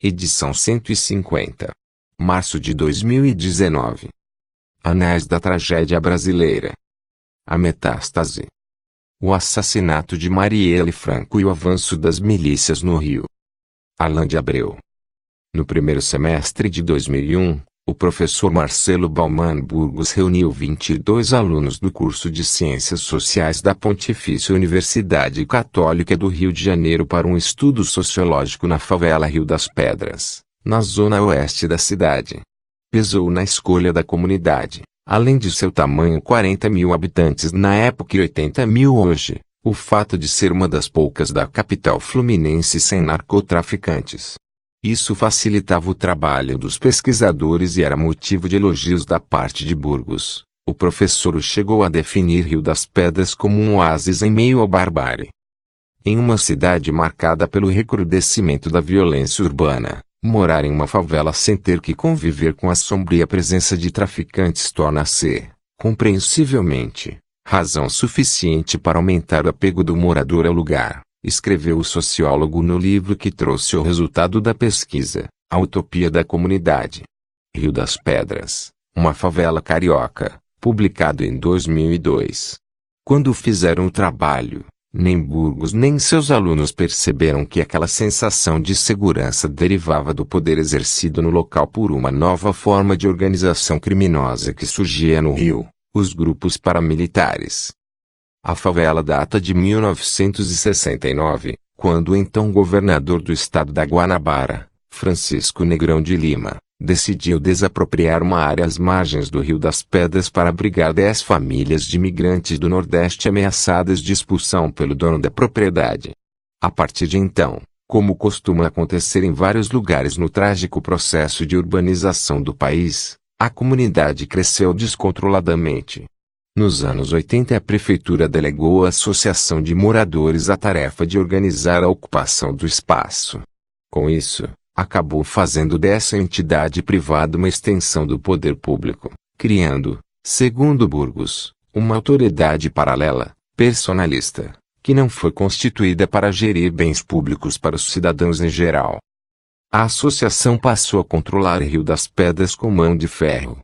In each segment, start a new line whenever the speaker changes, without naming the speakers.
Edição 150. Março de 2019. Anais da Tragédia Brasileira. A Metástase. O assassinato de Marielle Franco e o avanço das milícias no Rio. Alain de Abreu. No primeiro semestre de 2001, o professor Marcelo Bauman Burgos reuniu 22 alunos do curso de Ciências Sociais da Pontifícia Universidade Católica do Rio de Janeiro para um estudo sociológico na favela Rio das Pedras, na zona oeste da cidade. Pesou na escolha da comunidade, além de seu tamanho 40 mil habitantes na época e 80 mil hoje, o fato de ser uma das poucas da capital fluminense sem narcotraficantes. Isso facilitava o trabalho dos pesquisadores e era motivo de elogios da parte de Burgos. O professor chegou a definir Rio das Pedras como um oásis em meio à barbárie. Em uma cidade marcada pelo recrudescimento da violência urbana, morar em uma favela sem ter que conviver com a sombria presença de traficantes torna-se, compreensivelmente, razão suficiente para aumentar o apego do morador ao lugar, escreveu o sociólogo no livro que trouxe o resultado da pesquisa, A Utopia da Comunidade. Rio das Pedras, uma favela carioca, publicado em 2002. Quando fizeram o trabalho, nem Burgos nem seus alunos perceberam que aquela sensação de segurança derivava do poder exercido no local por uma nova forma de organização criminosa que surgia no Rio, os grupos paramilitares. A favela data de 1969, quando o então governador do estado da Guanabara, Francisco Negrão de Lima, decidiu desapropriar uma área às margens do Rio das Pedras para abrigar 10 famílias de imigrantes do Nordeste ameaçadas de expulsão pelo dono da propriedade. A partir de então, como costuma acontecer em vários lugares no trágico processo de urbanização do país, a comunidade cresceu descontroladamente. Nos anos 80 a prefeitura delegou à associação de moradores a tarefa de organizar a ocupação do espaço. Com isso, acabou fazendo dessa entidade privada uma extensão do poder público, criando, segundo Burgos, uma autoridade paralela, personalista, que não foi constituída para gerir bens públicos para os cidadãos em geral. A associação passou a controlar Rio das Pedras com mão de ferro.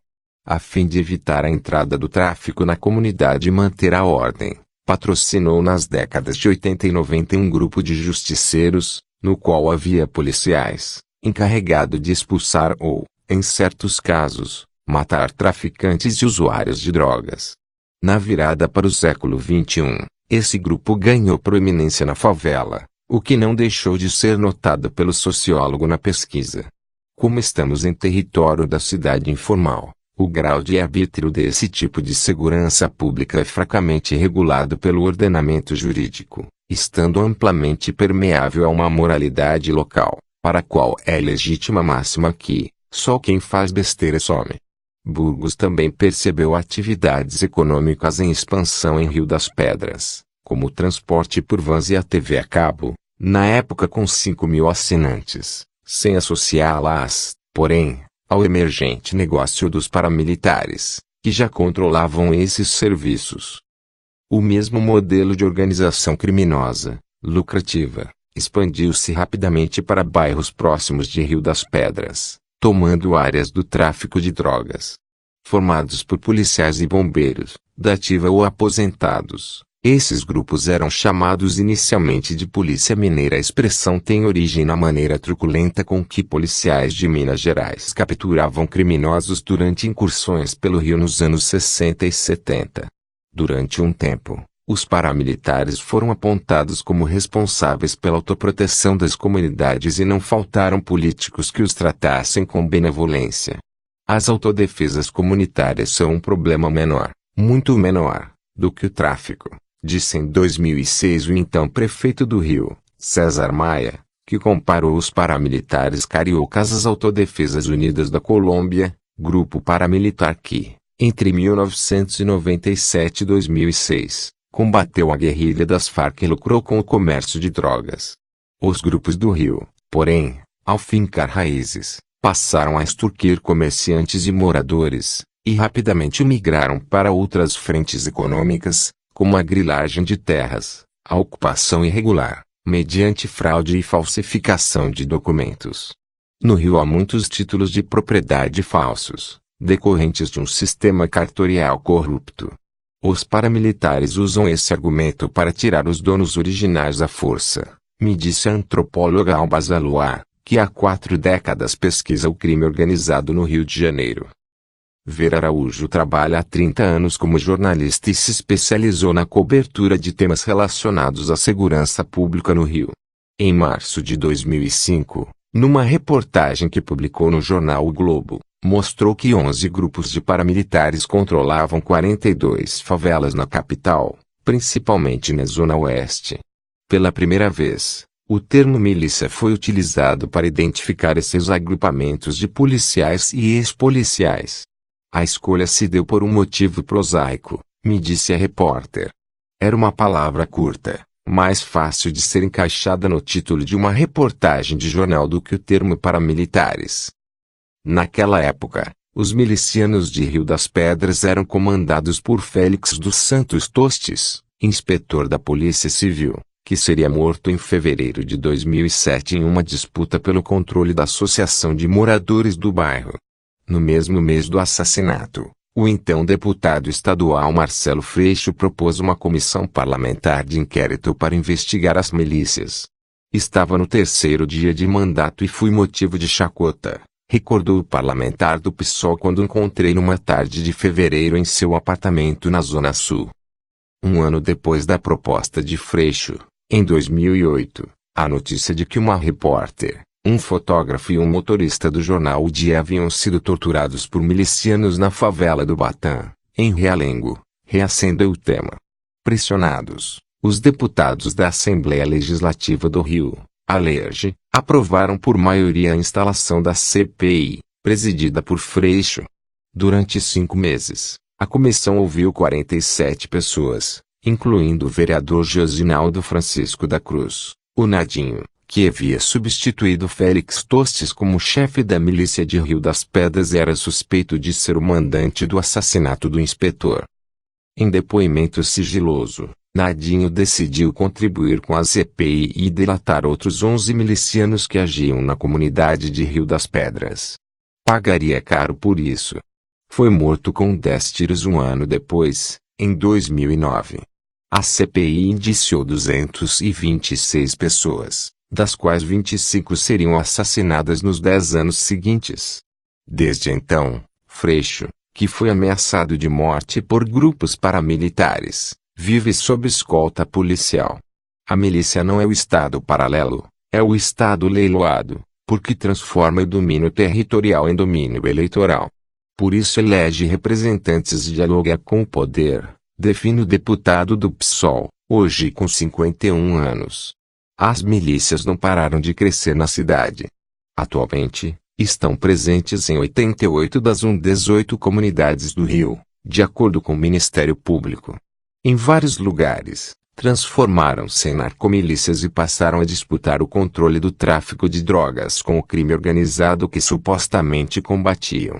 A fim de evitar a entrada do tráfico na comunidade e manter a ordem, patrocinou nas décadas de 80 e 90 um grupo de justiceiros, no qual havia policiais, encarregado de expulsar ou, em certos casos, matar traficantes e usuários de drogas. Na virada para o século XXI, esse grupo ganhou proeminência na favela, o que não deixou de ser notado pelo sociólogo na pesquisa. Como estamos em território da cidade informal, o grau de arbítrio desse tipo de segurança pública é fracamente regulado pelo ordenamento jurídico, estando amplamente permeável a uma moralidade local, para a qual é legítima a máxima que, só quem faz besteira some. Burgos também percebeu atividades econômicas em expansão em Rio das Pedras, como o transporte por vans e a TV a cabo, na época com 5 mil assinantes, sem associá-las, porém, ao emergente negócio dos paramilitares, que já controlavam esses serviços. O mesmo modelo de organização criminosa, lucrativa, expandiu-se rapidamente para bairros próximos de Rio das Pedras, tomando áreas do tráfico de drogas. Formados por policiais e bombeiros, da ativa ou aposentados, esses grupos eram chamados inicialmente de Polícia Mineira. A expressão tem origem na maneira truculenta com que policiais de Minas Gerais capturavam criminosos durante incursões pelo Rio nos anos 60 e 70. Durante um tempo, os paramilitares foram apontados como responsáveis pela autoproteção das comunidades e não faltaram políticos que os tratassem com benevolência. As autodefesas comunitárias são um problema menor, muito menor, do que o tráfico, disse em 2006 o então prefeito do Rio, César Maia, que comparou os paramilitares cariocas às Autodefesas Unidas da Colômbia, grupo paramilitar que, entre 1997 e 2006, combateu a guerrilha das Farc e lucrou com o comércio de drogas. Os grupos do Rio, porém, ao fincar raízes, passaram a extorquir comerciantes e moradores, e rapidamente migraram para outras frentes econômicas, como a grilagem de terras, a ocupação irregular, mediante fraude e falsificação de documentos. No Rio há muitos títulos de propriedade falsos, decorrentes de um sistema cartorial corrupto. Os paramilitares usam esse argumento para tirar os donos originais à força, me disse a antropóloga Alba Zaloa, que há 4 décadas pesquisa o crime organizado no Rio de Janeiro. Vera Araújo trabalha há 30 anos como jornalista e se especializou na cobertura de temas relacionados à segurança pública no Rio. Em março de 2005, numa reportagem que publicou no jornal O Globo, mostrou que 11 grupos de paramilitares controlavam 42 favelas na capital, principalmente na Zona Oeste. Pela primeira vez, o termo milícia foi utilizado para identificar esses agrupamentos de policiais e ex-policiais. A escolha se deu por um motivo prosaico, me disse a repórter. Era uma palavra curta, mais fácil de ser encaixada no título de uma reportagem de jornal do que o termo paramilitares. Naquela época, os milicianos de Rio das Pedras eram comandados por Félix dos Santos Tostes, inspetor da Polícia Civil, que seria morto em fevereiro de 2007 em uma disputa pelo controle da Associação de Moradores do Bairro. No mesmo mês do assassinato, o então deputado estadual Marcelo Freixo propôs uma comissão parlamentar de inquérito para investigar as milícias. Estava no 3º dia de mandato e fui motivo de chacota, recordou o parlamentar do PSOL quando encontrei numa tarde de fevereiro em seu apartamento na Zona Sul. Um ano depois da proposta de Freixo, em 2008, a notícia de que uma repórter, um fotógrafo e um motorista do jornal O Dia haviam sido torturados por milicianos na favela do Batã, em Realengo, reacendeu o tema. Pressionados, os deputados da Assembleia Legislativa do Rio, ALERJ, aprovaram por maioria a instalação da CPI, presidida por Freixo. Durante 5 meses, a comissão ouviu 47 pessoas, incluindo o vereador Josinaldo Francisco da Cruz, o Nadinho, que havia substituído Félix Tostes como chefe da milícia de Rio das Pedras e era suspeito de ser o mandante do assassinato do inspetor. Em depoimento sigiloso, Nadinho decidiu contribuir com a CPI e delatar outros 11 milicianos que agiam na comunidade de Rio das Pedras. Pagaria caro por isso. Foi morto com 10 tiros um ano depois, em 2009. A CPI indiciou 226 pessoas, das quais 25 seriam assassinadas nos 10 anos seguintes. Desde então, Freixo, que foi ameaçado de morte por grupos paramilitares, vive sob escolta policial. A milícia não é o Estado paralelo, é o Estado leiloado, porque transforma o domínio territorial em domínio eleitoral. Por isso elege representantes e dialoga com o poder, define o deputado do PSOL, hoje com 51 anos. As milícias não pararam de crescer na cidade. Atualmente, estão presentes em 88 das 18 comunidades do Rio, de acordo com o Ministério Público. Em vários lugares, transformaram-se em narcomilícias e passaram a disputar o controle do tráfico de drogas com o crime organizado que supostamente combatiam.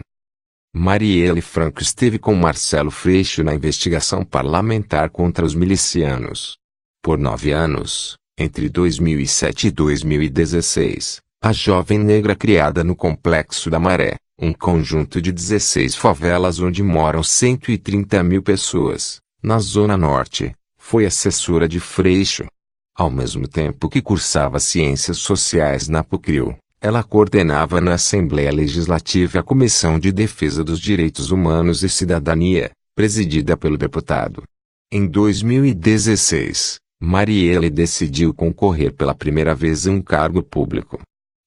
Marielle Franco esteve com Marcelo Freixo na investigação parlamentar contra os milicianos. Por 9 anos, entre 2007 e 2016, a jovem negra criada no Complexo da Maré, um conjunto de 16 favelas onde moram 130 mil pessoas, na Zona Norte, foi assessora de Freixo. Ao mesmo tempo que cursava Ciências Sociais na PUC-Rio, ela coordenava na Assembleia Legislativa a Comissão de Defesa dos Direitos Humanos e Cidadania, presidida pelo deputado. Em 2016, Marielle decidiu concorrer pela primeira vez a um cargo público.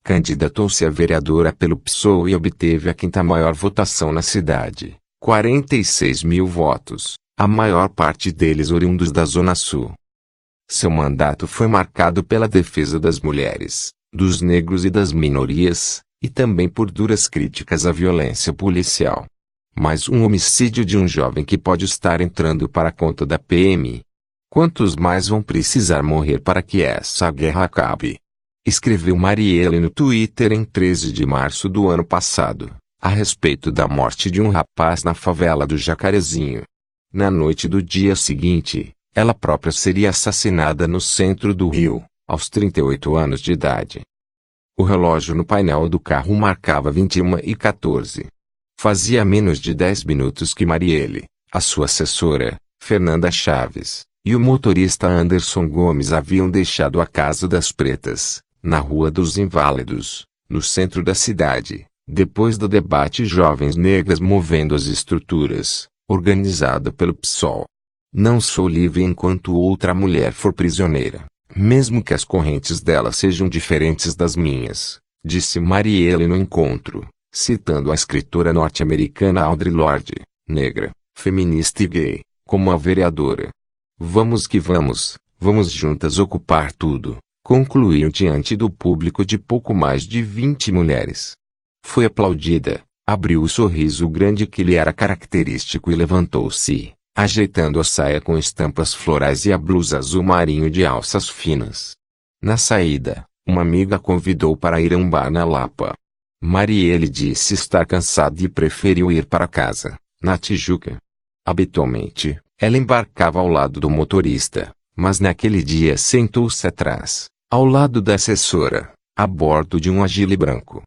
Candidatou-se a vereadora pelo PSOL e obteve a 5ª maior votação na cidade, 46 mil votos, a maior parte deles oriundos da Zona Sul. Seu mandato foi marcado pela defesa das mulheres, dos negros e das minorias, e também por duras críticas à violência policial. Mais um homicídio de um jovem que pode estar entrando para a conta da PM. Quantos mais vão precisar morrer para que essa guerra acabe? Escreveu Marielle no Twitter em 13 de março do ano passado, a respeito da morte de um rapaz na favela do Jacarezinho. Na noite do dia seguinte, ela própria seria assassinada no centro do Rio, aos 38 anos de idade. O relógio no painel do carro marcava 21h14. Fazia menos de 10 minutos que Marielle, a sua assessora, Fernanda Chaves, e o motorista Anderson Gomes haviam deixado a Casa das Pretas, na Rua dos Inválidos, no centro da cidade, depois do debate Jovens Negras Movendo as Estruturas, organizado pelo PSOL. Não sou livre enquanto outra mulher for prisioneira, mesmo que as correntes dela sejam diferentes das minhas, disse Marielle no encontro, citando a escritora norte-americana Audre Lorde, negra, feminista e gay, como a vereadora. Vamos que vamos juntas ocupar tudo, concluiu diante do público de pouco mais de 20 mulheres. Foi aplaudida, abriu o sorriso grande que lhe era característico e levantou-se, ajeitando a saia com estampas florais e a blusa azul marinho de alças finas. Na saída, uma amiga convidou para ir a um bar na Lapa. Marielle disse estar cansada e preferiu ir para casa, na Tijuca. Habitualmente, ela embarcava ao lado do motorista, mas naquele dia sentou-se atrás, ao lado da assessora, a bordo de um Agile branco.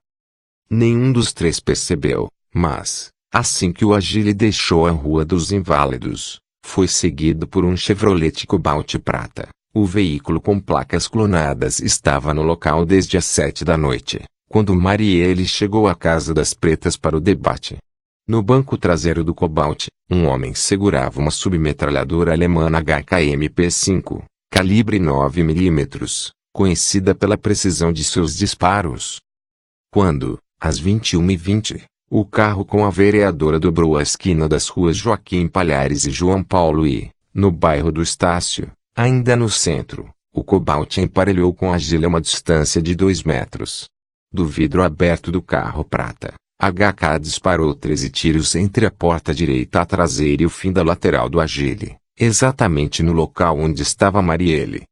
Nenhum dos três percebeu, mas, assim que o Agile deixou a Rua dos Inválidos, foi seguido por um Chevrolet Cobalt prata. O veículo com placas clonadas estava no local desde as 7 da noite, quando Marielle chegou à Casa das Pretas para o debate. No banco traseiro do Cobalt, um homem segurava uma submetralhadora alemã HKMP5, calibre 9mm, conhecida pela precisão de seus disparos. Quando, às 21h20, o carro com a vereadora dobrou a esquina das ruas Joaquim Palhares e João Paulo e, no bairro do Estácio, ainda no centro, o Cobalt emparelhou com a Agile a uma distância de 2 metros. Do vidro aberto do carro prata, HK disparou 13 tiros entre a porta direita traseira e o fim da lateral do Agile, exatamente no local onde estava Marielle.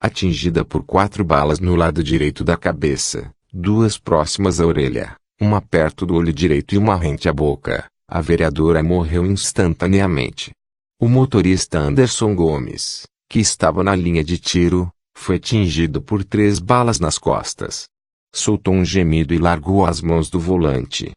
Atingida por 4 balas no lado direito da cabeça, 2 próximas à orelha, uma perto do olho direito e uma rente à boca, a vereadora morreu instantaneamente. O motorista Anderson Gomes, que estava na linha de tiro, foi atingido por 3 balas nas costas. Soltou um gemido e largou as mãos do volante.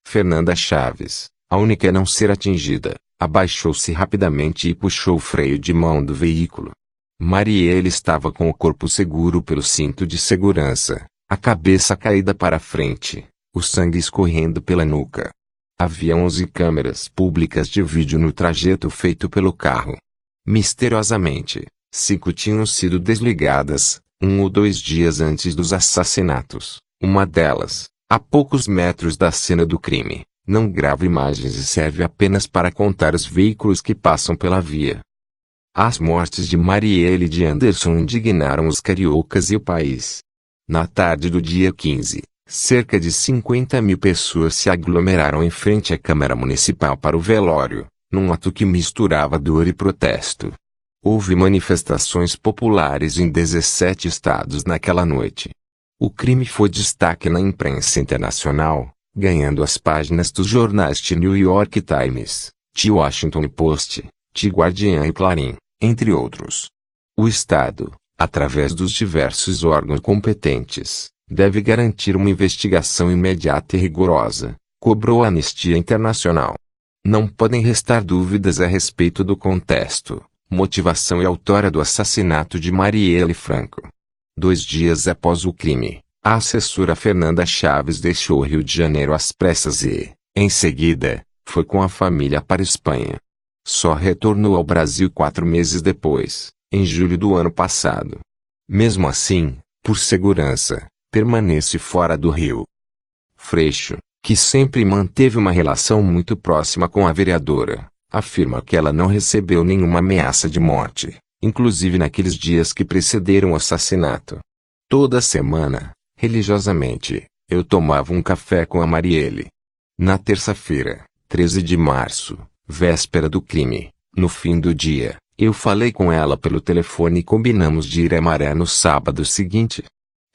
Fernanda Chaves, a única a não ser atingida, abaixou-se rapidamente e puxou o freio de mão do veículo. Marielle estava com o corpo seguro pelo cinto de segurança, a cabeça caída para frente, o sangue escorrendo pela nuca. Havia 11 câmeras públicas de vídeo no trajeto feito pelo carro. Misteriosamente, 5 tinham sido desligadas, 1 ou 2 dias antes dos assassinatos. Uma delas, a poucos metros da cena do crime, não grava imagens e serve apenas para contar os veículos que passam pela via. As mortes de Marielle e de Anderson indignaram os cariocas e o país. Na tarde do dia 15, cerca de 50.000 pessoas se aglomeraram em frente à Câmara Municipal para o velório, num ato que misturava dor e protesto. Houve manifestações populares em 17 estados naquela noite. O crime foi destaque na imprensa internacional, ganhando as páginas dos jornais The New York Times, The Washington Post, The Guardian e Clarín, entre outros. O Estado, através dos diversos órgãos competentes, deve garantir uma investigação imediata e rigorosa, cobrou a Anistia Internacional. Não podem restar dúvidas a respeito do contexto, motivação e autora do assassinato de Marielle Franco. 2 dias após o crime, a assessora Fernanda Chaves deixou o Rio de Janeiro às pressas e, em seguida, foi com a família para a Espanha. Só retornou ao Brasil 4 meses depois, em julho do ano passado. Mesmo assim, por segurança, permanece fora do Rio. Freixo, que sempre manteve uma relação muito próxima com a vereadora, afirma que ela não recebeu nenhuma ameaça de morte, inclusive naqueles dias que precederam o assassinato. Toda semana, religiosamente, eu tomava um café com a Marielle. Na terça-feira, 13 de março, véspera do crime, no fim do dia, eu falei com ela pelo telefone e combinamos de ir a Maré no sábado seguinte.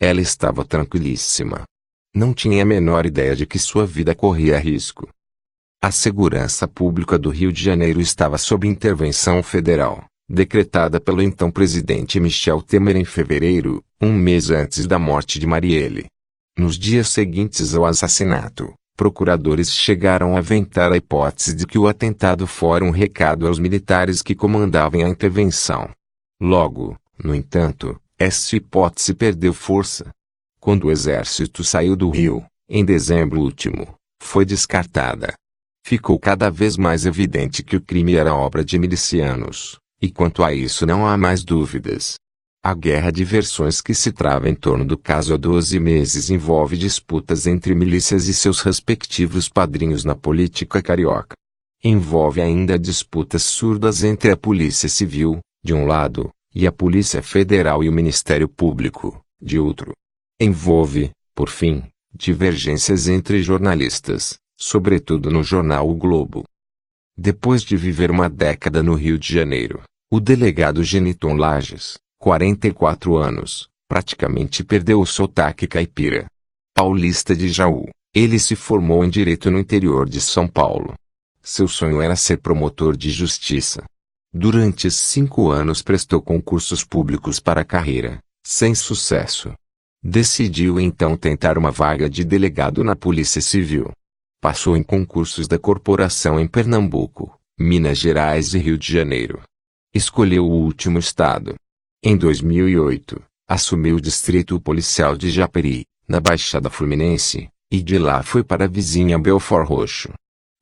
Ela estava tranquilíssima. Não tinha a menor ideia de que sua vida corria risco. A segurança pública do Rio de Janeiro estava sob intervenção federal, decretada pelo então presidente Michel Temer em fevereiro, um mês antes da morte de Marielle. Nos dias seguintes ao assassinato, procuradores chegaram a aventar a hipótese de que o atentado fora um recado aos militares que comandavam a intervenção. Logo, no entanto, essa hipótese perdeu força. Quando o exército saiu do Rio, em dezembro último, foi descartada. Ficou cada vez mais evidente que o crime era obra de milicianos, e quanto a isso não há mais dúvidas. A guerra de versões que se trava em torno do caso há 12 meses envolve disputas entre milícias e seus respectivos padrinhos na política carioca. Envolve ainda disputas surdas entre a Polícia Civil, de um lado, e a Polícia Federal e o Ministério Público, de outro. Envolve, por fim, divergências entre jornalistas, sobretudo no jornal O Globo. Depois de viver uma década no Rio de Janeiro, o delegado Geniton Lages, 44 anos, praticamente perdeu o sotaque caipira. Paulista de Jaú, ele se formou em Direito no interior de São Paulo. Seu sonho era ser promotor de justiça. Durante 5 anos prestou concursos públicos para a carreira, sem sucesso. Decidiu então tentar uma vaga de delegado na Polícia Civil. Passou em concursos da corporação em Pernambuco, Minas Gerais e Rio de Janeiro. Escolheu o último estado. Em 2008, assumiu o Distrito Policial de Japeri, na Baixada Fluminense, e de lá foi para a vizinha Belford Roxo.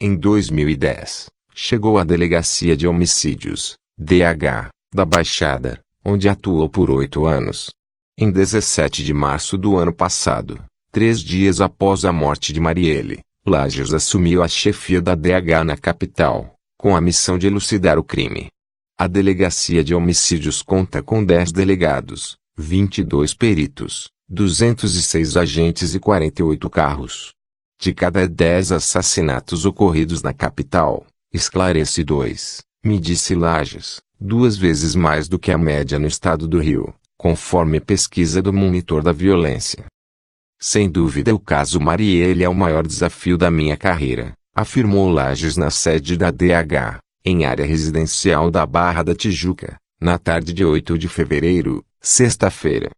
Em 2010, chegou à Delegacia de Homicídios, DH, da Baixada, onde atuou por 8 anos. Em 17 de março do ano passado, 3 dias após a morte de Marielle, Lages assumiu a chefia da DH na capital, com a missão de elucidar o crime. A Delegacia de Homicídios conta com 10 delegados, 22 peritos, 206 agentes e 48 carros. De cada 10 assassinatos ocorridos na capital, esclarece 2, me disse Lages, 2 vezes mais do que a média no estado do Rio, conforme pesquisa do Monitor da Violência. Sem dúvida o caso Marielle é o maior desafio da minha carreira, afirmou Lages na sede da DH, em área residencial da Barra da Tijuca, na tarde de 8 de fevereiro, sexta-feira.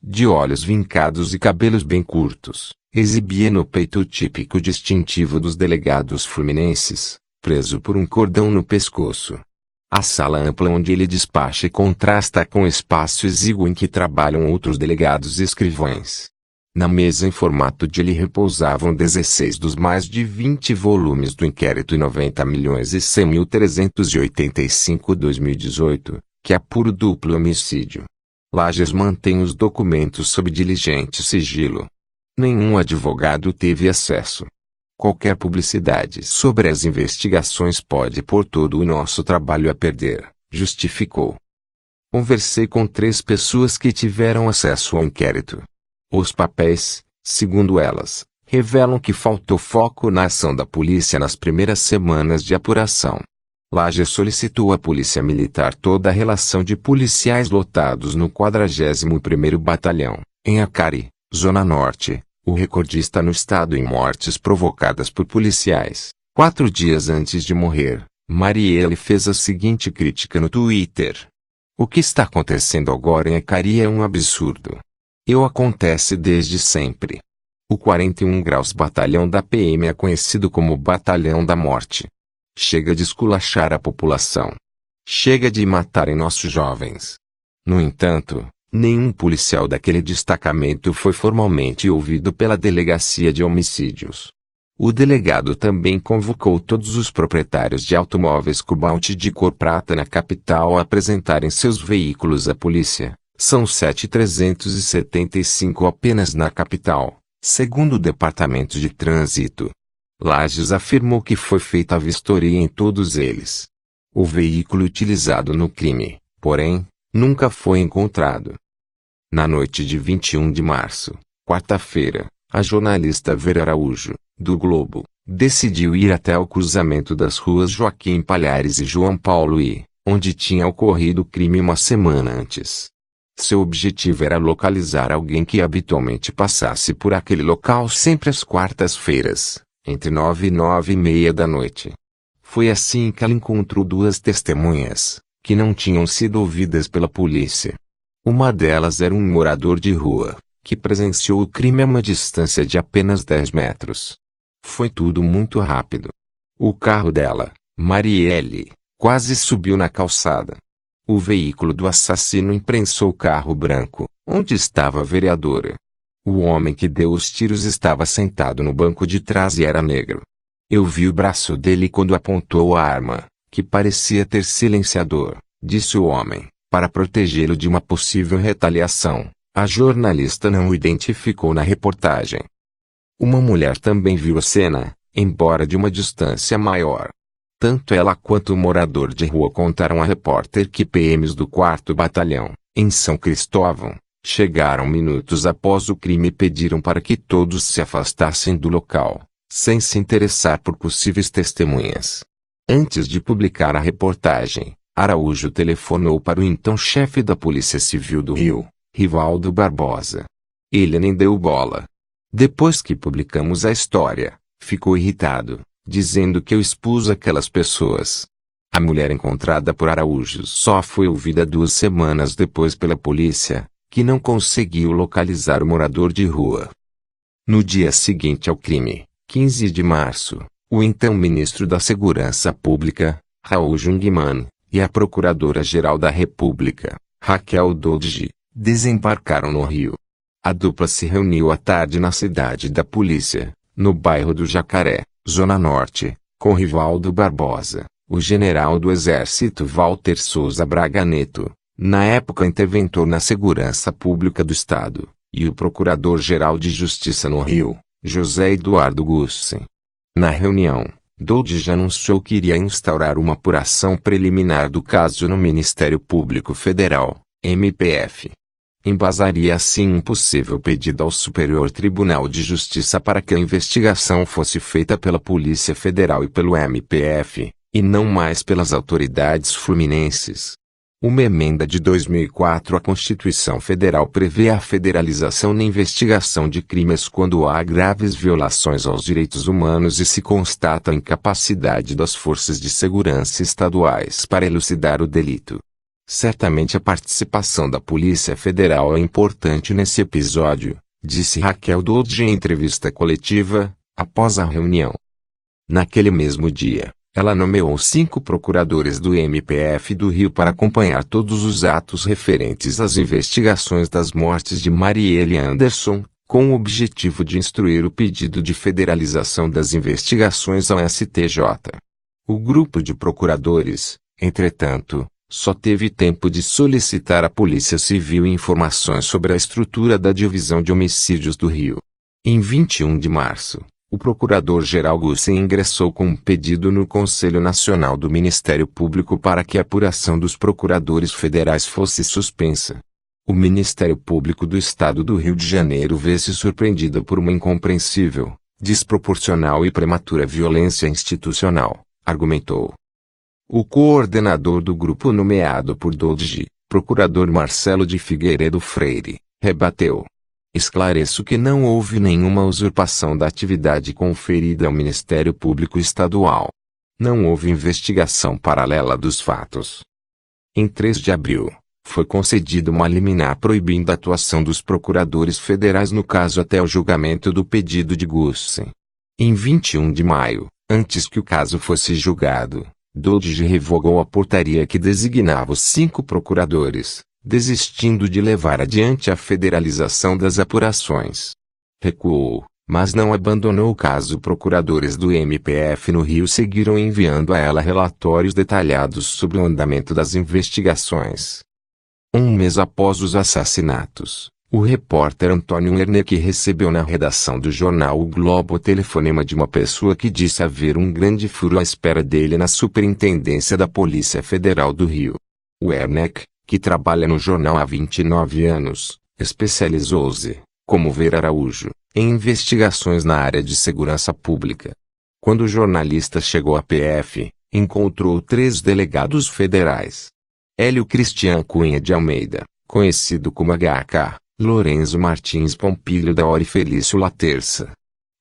De olhos vincados e cabelos bem curtos, exibia no peito o típico distintivo dos delegados fluminenses, preso por um cordão no pescoço. A sala ampla onde ele despacha contrasta com o espaço exíguo em que trabalham outros delegados e escrivães. Na mesa em formato de ele repousavam 16 dos mais de 20 volumes do inquérito e 90.100.385/2018, que apura o duplo homicídio. Lages mantém os documentos sob diligente sigilo. Nenhum advogado teve acesso. Qualquer publicidade sobre as investigações pode pôr todo o nosso trabalho a perder, justificou. Conversei com 3 pessoas que tiveram acesso ao inquérito. Os papéis, segundo elas, revelam que faltou foco na ação da polícia nas primeiras semanas de apuração. Lages solicitou à Polícia Militar toda a relação de policiais lotados no 41º Batalhão, em Acari, Zona Norte, o recordista no estado em mortes provocadas por policiais. 4 dias antes de morrer, Marielle fez a seguinte crítica no Twitter. O que está acontecendo agora em Acari é um absurdo. Acontece desde sempre. O 41 Graus Batalhão da PM é conhecido como Batalhão da Morte. Chega de esculachar a população. Chega de matarem nossos jovens. No entanto, nenhum policial daquele destacamento foi formalmente ouvido pela Delegacia de Homicídios. O delegado também convocou todos os proprietários de automóveis Cobalt de cor prata na capital a apresentarem seus veículos à polícia. São 7.375 apenas na capital, segundo o Departamento de Trânsito. Lages afirmou que foi feita a vistoria em todos eles. O veículo utilizado no crime, porém, nunca foi encontrado. Na noite de 21 de março, quarta-feira, a jornalista Vera Araújo, do Globo, decidiu ir até o cruzamento das ruas Joaquim Palhares e João Paulo I, onde tinha ocorrido o crime uma semana antes. Seu objetivo era localizar alguém que habitualmente passasse por aquele local sempre às quartas-feiras, entre 9 e 9:30 da noite. Foi assim que ela encontrou 2 testemunhas, que não tinham sido ouvidas pela polícia. Uma delas era um morador de rua, que presenciou o crime a uma distância de apenas 10 metros. Foi tudo muito rápido. O carro dela, Marielle, quase subiu na calçada. O veículo do assassino imprensou o carro branco, onde estava a vereadora. O homem que deu os tiros estava sentado no banco de trás e era negro. Eu vi o braço dele quando apontou a arma, que parecia ter silenciador, disse o homem, para protegê-lo de uma possível retaliação. A jornalista não o identificou na reportagem. Uma mulher também viu a cena, embora de uma distância maior. Tanto ela quanto o morador de rua contaram à repórter que PMs do 4º Batalhão, em São Cristóvão, chegaram minutos após o crime e pediram para que todos se afastassem do local, sem se interessar por possíveis testemunhas. Antes de publicar a reportagem, Araújo telefonou para o então chefe da Polícia Civil do Rio, Rivaldo Barbosa. Ele nem deu bola. Depois que publicamos a história, ficou irritado, dizendo que eu expus aquelas pessoas. A mulher encontrada por Araújo só foi ouvida 2 semanas depois pela polícia, que não conseguiu localizar o morador de rua. No dia seguinte ao crime, 15 de março, o então ministro da Segurança Pública, Raul Jungmann, e a Procuradora-Geral da República, Raquel Dodge, desembarcaram no Rio. A dupla se reuniu à tarde na cidade da polícia, no bairro do Jacaré, Zona Norte, com Rivaldo Barbosa, o general do Exército Walter Souza Braga Neto, na época interventor na Segurança Pública do Estado, e o Procurador-Geral de Justiça no Rio, José Eduardo Gussen. Na reunião, Dodge anunciou que iria instaurar uma apuração preliminar do caso no Ministério Público Federal, MPF. Embasaria assim um possível pedido ao Superior Tribunal de Justiça para que a investigação fosse feita pela Polícia Federal e pelo MPF, e não mais pelas autoridades fluminenses. Uma emenda de 2004 à Constituição Federal prevê a federalização na investigação de crimes quando há graves violações aos direitos humanos e se constata a incapacidade das forças de segurança estaduais para elucidar o delito. Certamente a participação da Polícia Federal é importante nesse episódio, disse Raquel Dodge em entrevista coletiva, após a reunião. Naquele mesmo dia, ela nomeou 5 procuradores do MPF do Rio para acompanhar todos os atos referentes às investigações das mortes de Marielle Anderson, com o objetivo de instruir o pedido de federalização das investigações ao STJ. O grupo de procuradores, entretanto, só teve tempo de solicitar à Polícia Civil informações sobre a estrutura da Divisão de Homicídios do Rio. Em 21 de março, o Procurador-Geral Gussen ingressou com um pedido no Conselho Nacional do Ministério Público para que a apuração dos procuradores federais fosse suspensa. O Ministério Público do Estado do Rio de Janeiro vê-se surpreendida por uma incompreensível, desproporcional e prematura violência institucional, argumentou. O coordenador do grupo nomeado por Dodge, procurador Marcelo de Figueiredo Freire, rebateu. Esclareço que não houve nenhuma usurpação da atividade conferida ao Ministério Público Estadual. Não houve investigação paralela dos fatos. Em 3 de abril, foi concedida uma liminar proibindo a atuação dos procuradores federais no caso até o julgamento do pedido de Gussen. Em 21 de maio, antes que o caso fosse julgado, Dodge revogou a portaria que designava os 5 procuradores, desistindo de levar adiante a federalização das apurações. Recuou, mas não abandonou o caso. Procuradores do MPF no Rio seguiram enviando a ela relatórios detalhados sobre o andamento das investigações. Um mês após os assassinatos, o repórter Antônio Werneck recebeu na redação do jornal O Globo o telefonema de uma pessoa que disse haver um grande furo à espera dele na Superintendência da Polícia Federal do Rio. Werneck, que trabalha no jornal há 29 anos, especializou-se, como ver Araújo, em investigações na área de segurança pública. Quando o jornalista chegou à PF, encontrou 3 delegados federais. Hélio Cristian Cunha de Almeida, conhecido como HK, Lorenzo Martins Pompilho da Hora e Felício Laterça.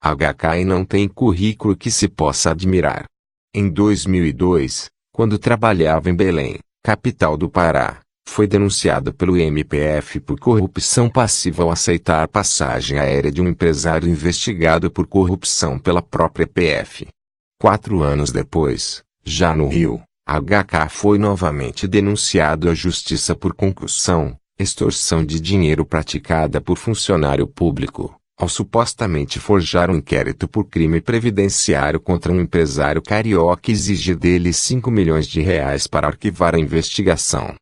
HK não tem currículo que se possa admirar. Em 2002, quando trabalhava em Belém, capital do Pará, Foi denunciado pelo MPF por corrupção passiva ao aceitar passagem aérea de um empresário investigado por corrupção pela própria PF. 4 anos depois, já no Rio, HK foi novamente denunciado à Justiça por concussão, extorsão de dinheiro praticada por funcionário público, ao supostamente forjar um inquérito por crime previdenciário contra um empresário carioca e exigir dele R$ 5 milhões para arquivar a investigação.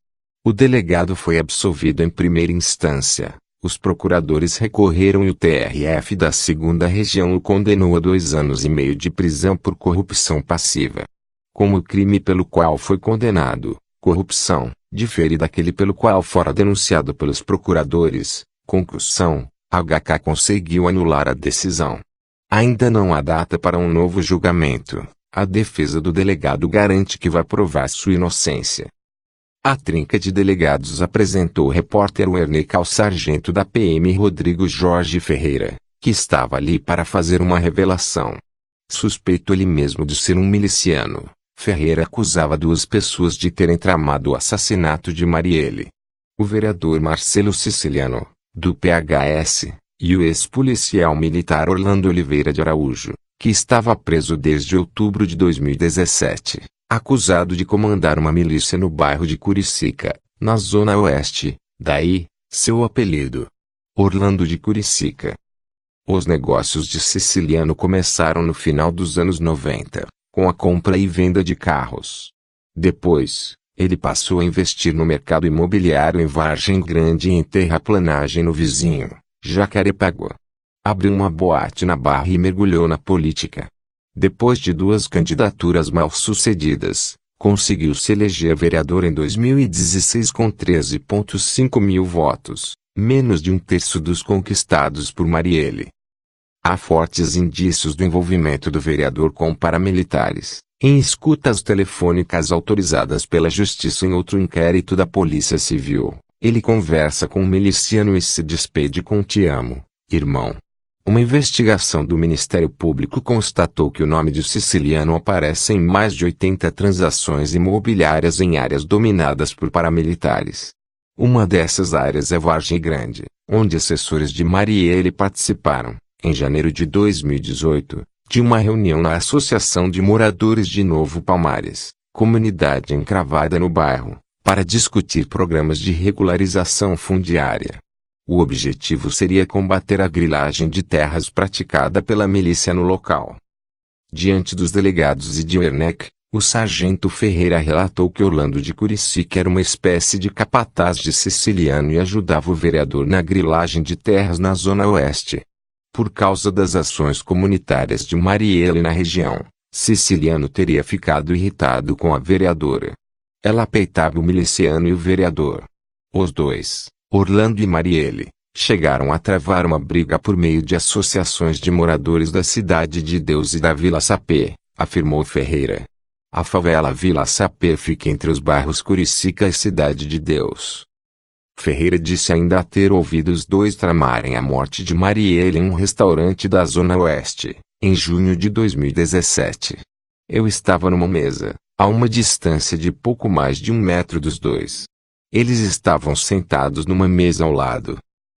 O delegado foi absolvido em primeira instância. Os procuradores recorreram e o TRF da 2ª Região o condenou a 2 anos e meio de prisão por corrupção passiva. Como o crime pelo qual foi condenado, corrupção, difere daquele pelo qual fora denunciado pelos procuradores, concussão, HK conseguiu anular a decisão. Ainda não há data para um novo julgamento. A defesa do delegado garante que vai provar sua inocência. A trinca de delegados apresentou o repórter Werneck ao sargento da PM Rodrigo Jorge Ferreira, que estava ali para fazer uma revelação. Suspeito ele mesmo de ser um miliciano, Ferreira acusava 2 pessoas de terem tramado o assassinato de Marielle. O vereador Marcelo Siciliano, do PHS, e o ex-policial militar Orlando Oliveira de Araújo, que estava preso desde outubro de 2017. Acusado de comandar uma milícia no bairro de Curicica, na Zona Oeste, daí, seu apelido. Orlando de Curicica. Os negócios de Siciliano começaram no final dos anos 90, com a compra e venda de carros. Depois, ele passou a investir no mercado imobiliário em Vargem Grande e em terraplanagem no vizinho, Jacarepaguá. Abriu uma boate na Barra e mergulhou na política. Depois de 2 candidaturas mal-sucedidas, conseguiu se eleger vereador em 2016 com 13,5 mil votos, menos de 1/3 dos conquistados por Marielle. Há fortes indícios do envolvimento do vereador com paramilitares, em escutas telefônicas autorizadas pela Justiça em outro inquérito da Polícia Civil. Ele conversa com um miliciano e se despede com "Te amo, irmão". Uma investigação do Ministério Público constatou que o nome de Siciliano aparece em mais de 80 transações imobiliárias em áreas dominadas por paramilitares. Uma dessas áreas é Vargem Grande, onde assessores de Marielle participaram, em janeiro de 2018, de uma reunião na Associação de Moradores de Novo Palmares, comunidade encravada no bairro, para discutir programas de regularização fundiária. O objetivo seria combater a grilagem de terras praticada pela milícia no local. Diante dos delegados e de Werneck, o sargento Ferreira relatou que Orlando de Curicica era uma espécie de capataz de Siciliano e ajudava o vereador na grilagem de terras na Zona Oeste. Por causa das ações comunitárias de Marielle na região, Siciliano teria ficado irritado com a vereadora. Ela peitava o miliciano e o vereador. Os dois, Orlando e Marielle, chegaram a travar uma briga por meio de associações de moradores da Cidade de Deus e da Vila Sapê, afirmou Ferreira. A favela Vila Sapê fica entre os bairros Curicica e Cidade de Deus. Ferreira disse ainda ter ouvido os dois tramarem a morte de Marielle em um restaurante da Zona Oeste, em junho de 2017. Eu estava numa mesa, a uma distância de pouco mais de 1 metro dos dois. Eles estavam sentados numa mesa ao lado.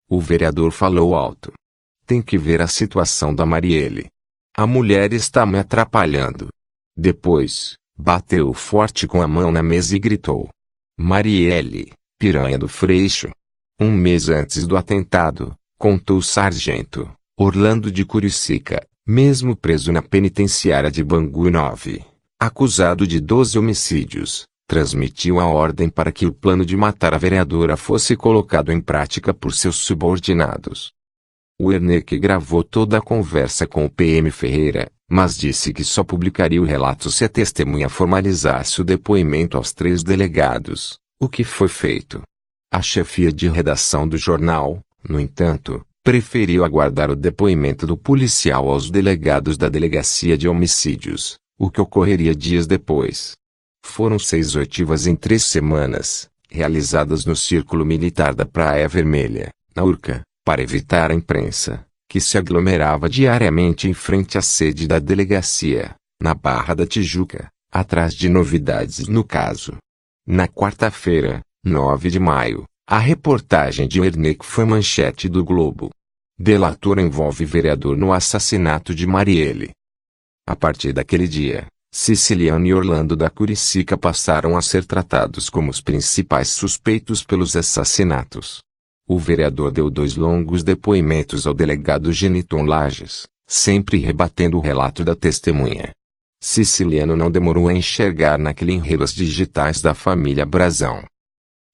O vereador falou alto. Tem que ver a situação da Marielle. A mulher está me atrapalhando. Depois, bateu forte com a mão na mesa e gritou: Marielle, piranha do Freixo. 1 mês antes do atentado, contou o sargento Orlando de Curicica, mesmo preso na penitenciária de Bangu 9, acusado de 12 homicídios, transmitiu a ordem para que o plano de matar a vereadora fosse colocado em prática por seus subordinados. Werneck gravou toda a conversa com o PM Ferreira, mas disse que só publicaria o relato se a testemunha formalizasse o depoimento aos 3 delegados, o que foi feito. A chefia de redação do jornal, no entanto, preferiu aguardar o depoimento do policial aos delegados da Delegacia de Homicídios, o que ocorreria dias depois. Foram 6 oitivas em 3 semanas, realizadas no Círculo Militar da Praia Vermelha, na Urca, para evitar a imprensa, que se aglomerava diariamente em frente à sede da delegacia, na Barra da Tijuca, atrás de novidades no caso. Na quarta-feira, 9 de maio, a reportagem de Werneck foi manchete do Globo. Delator envolve vereador no assassinato de Marielle. A partir daquele dia, Siciliano e Orlando da Curicica passaram a ser tratados como os principais suspeitos pelos assassinatos. O vereador deu 2 longos depoimentos ao delegado Geniton Lages, sempre rebatendo o relato da testemunha. Siciliano não demorou a enxergar naquele enredo as digitais da família Brazão.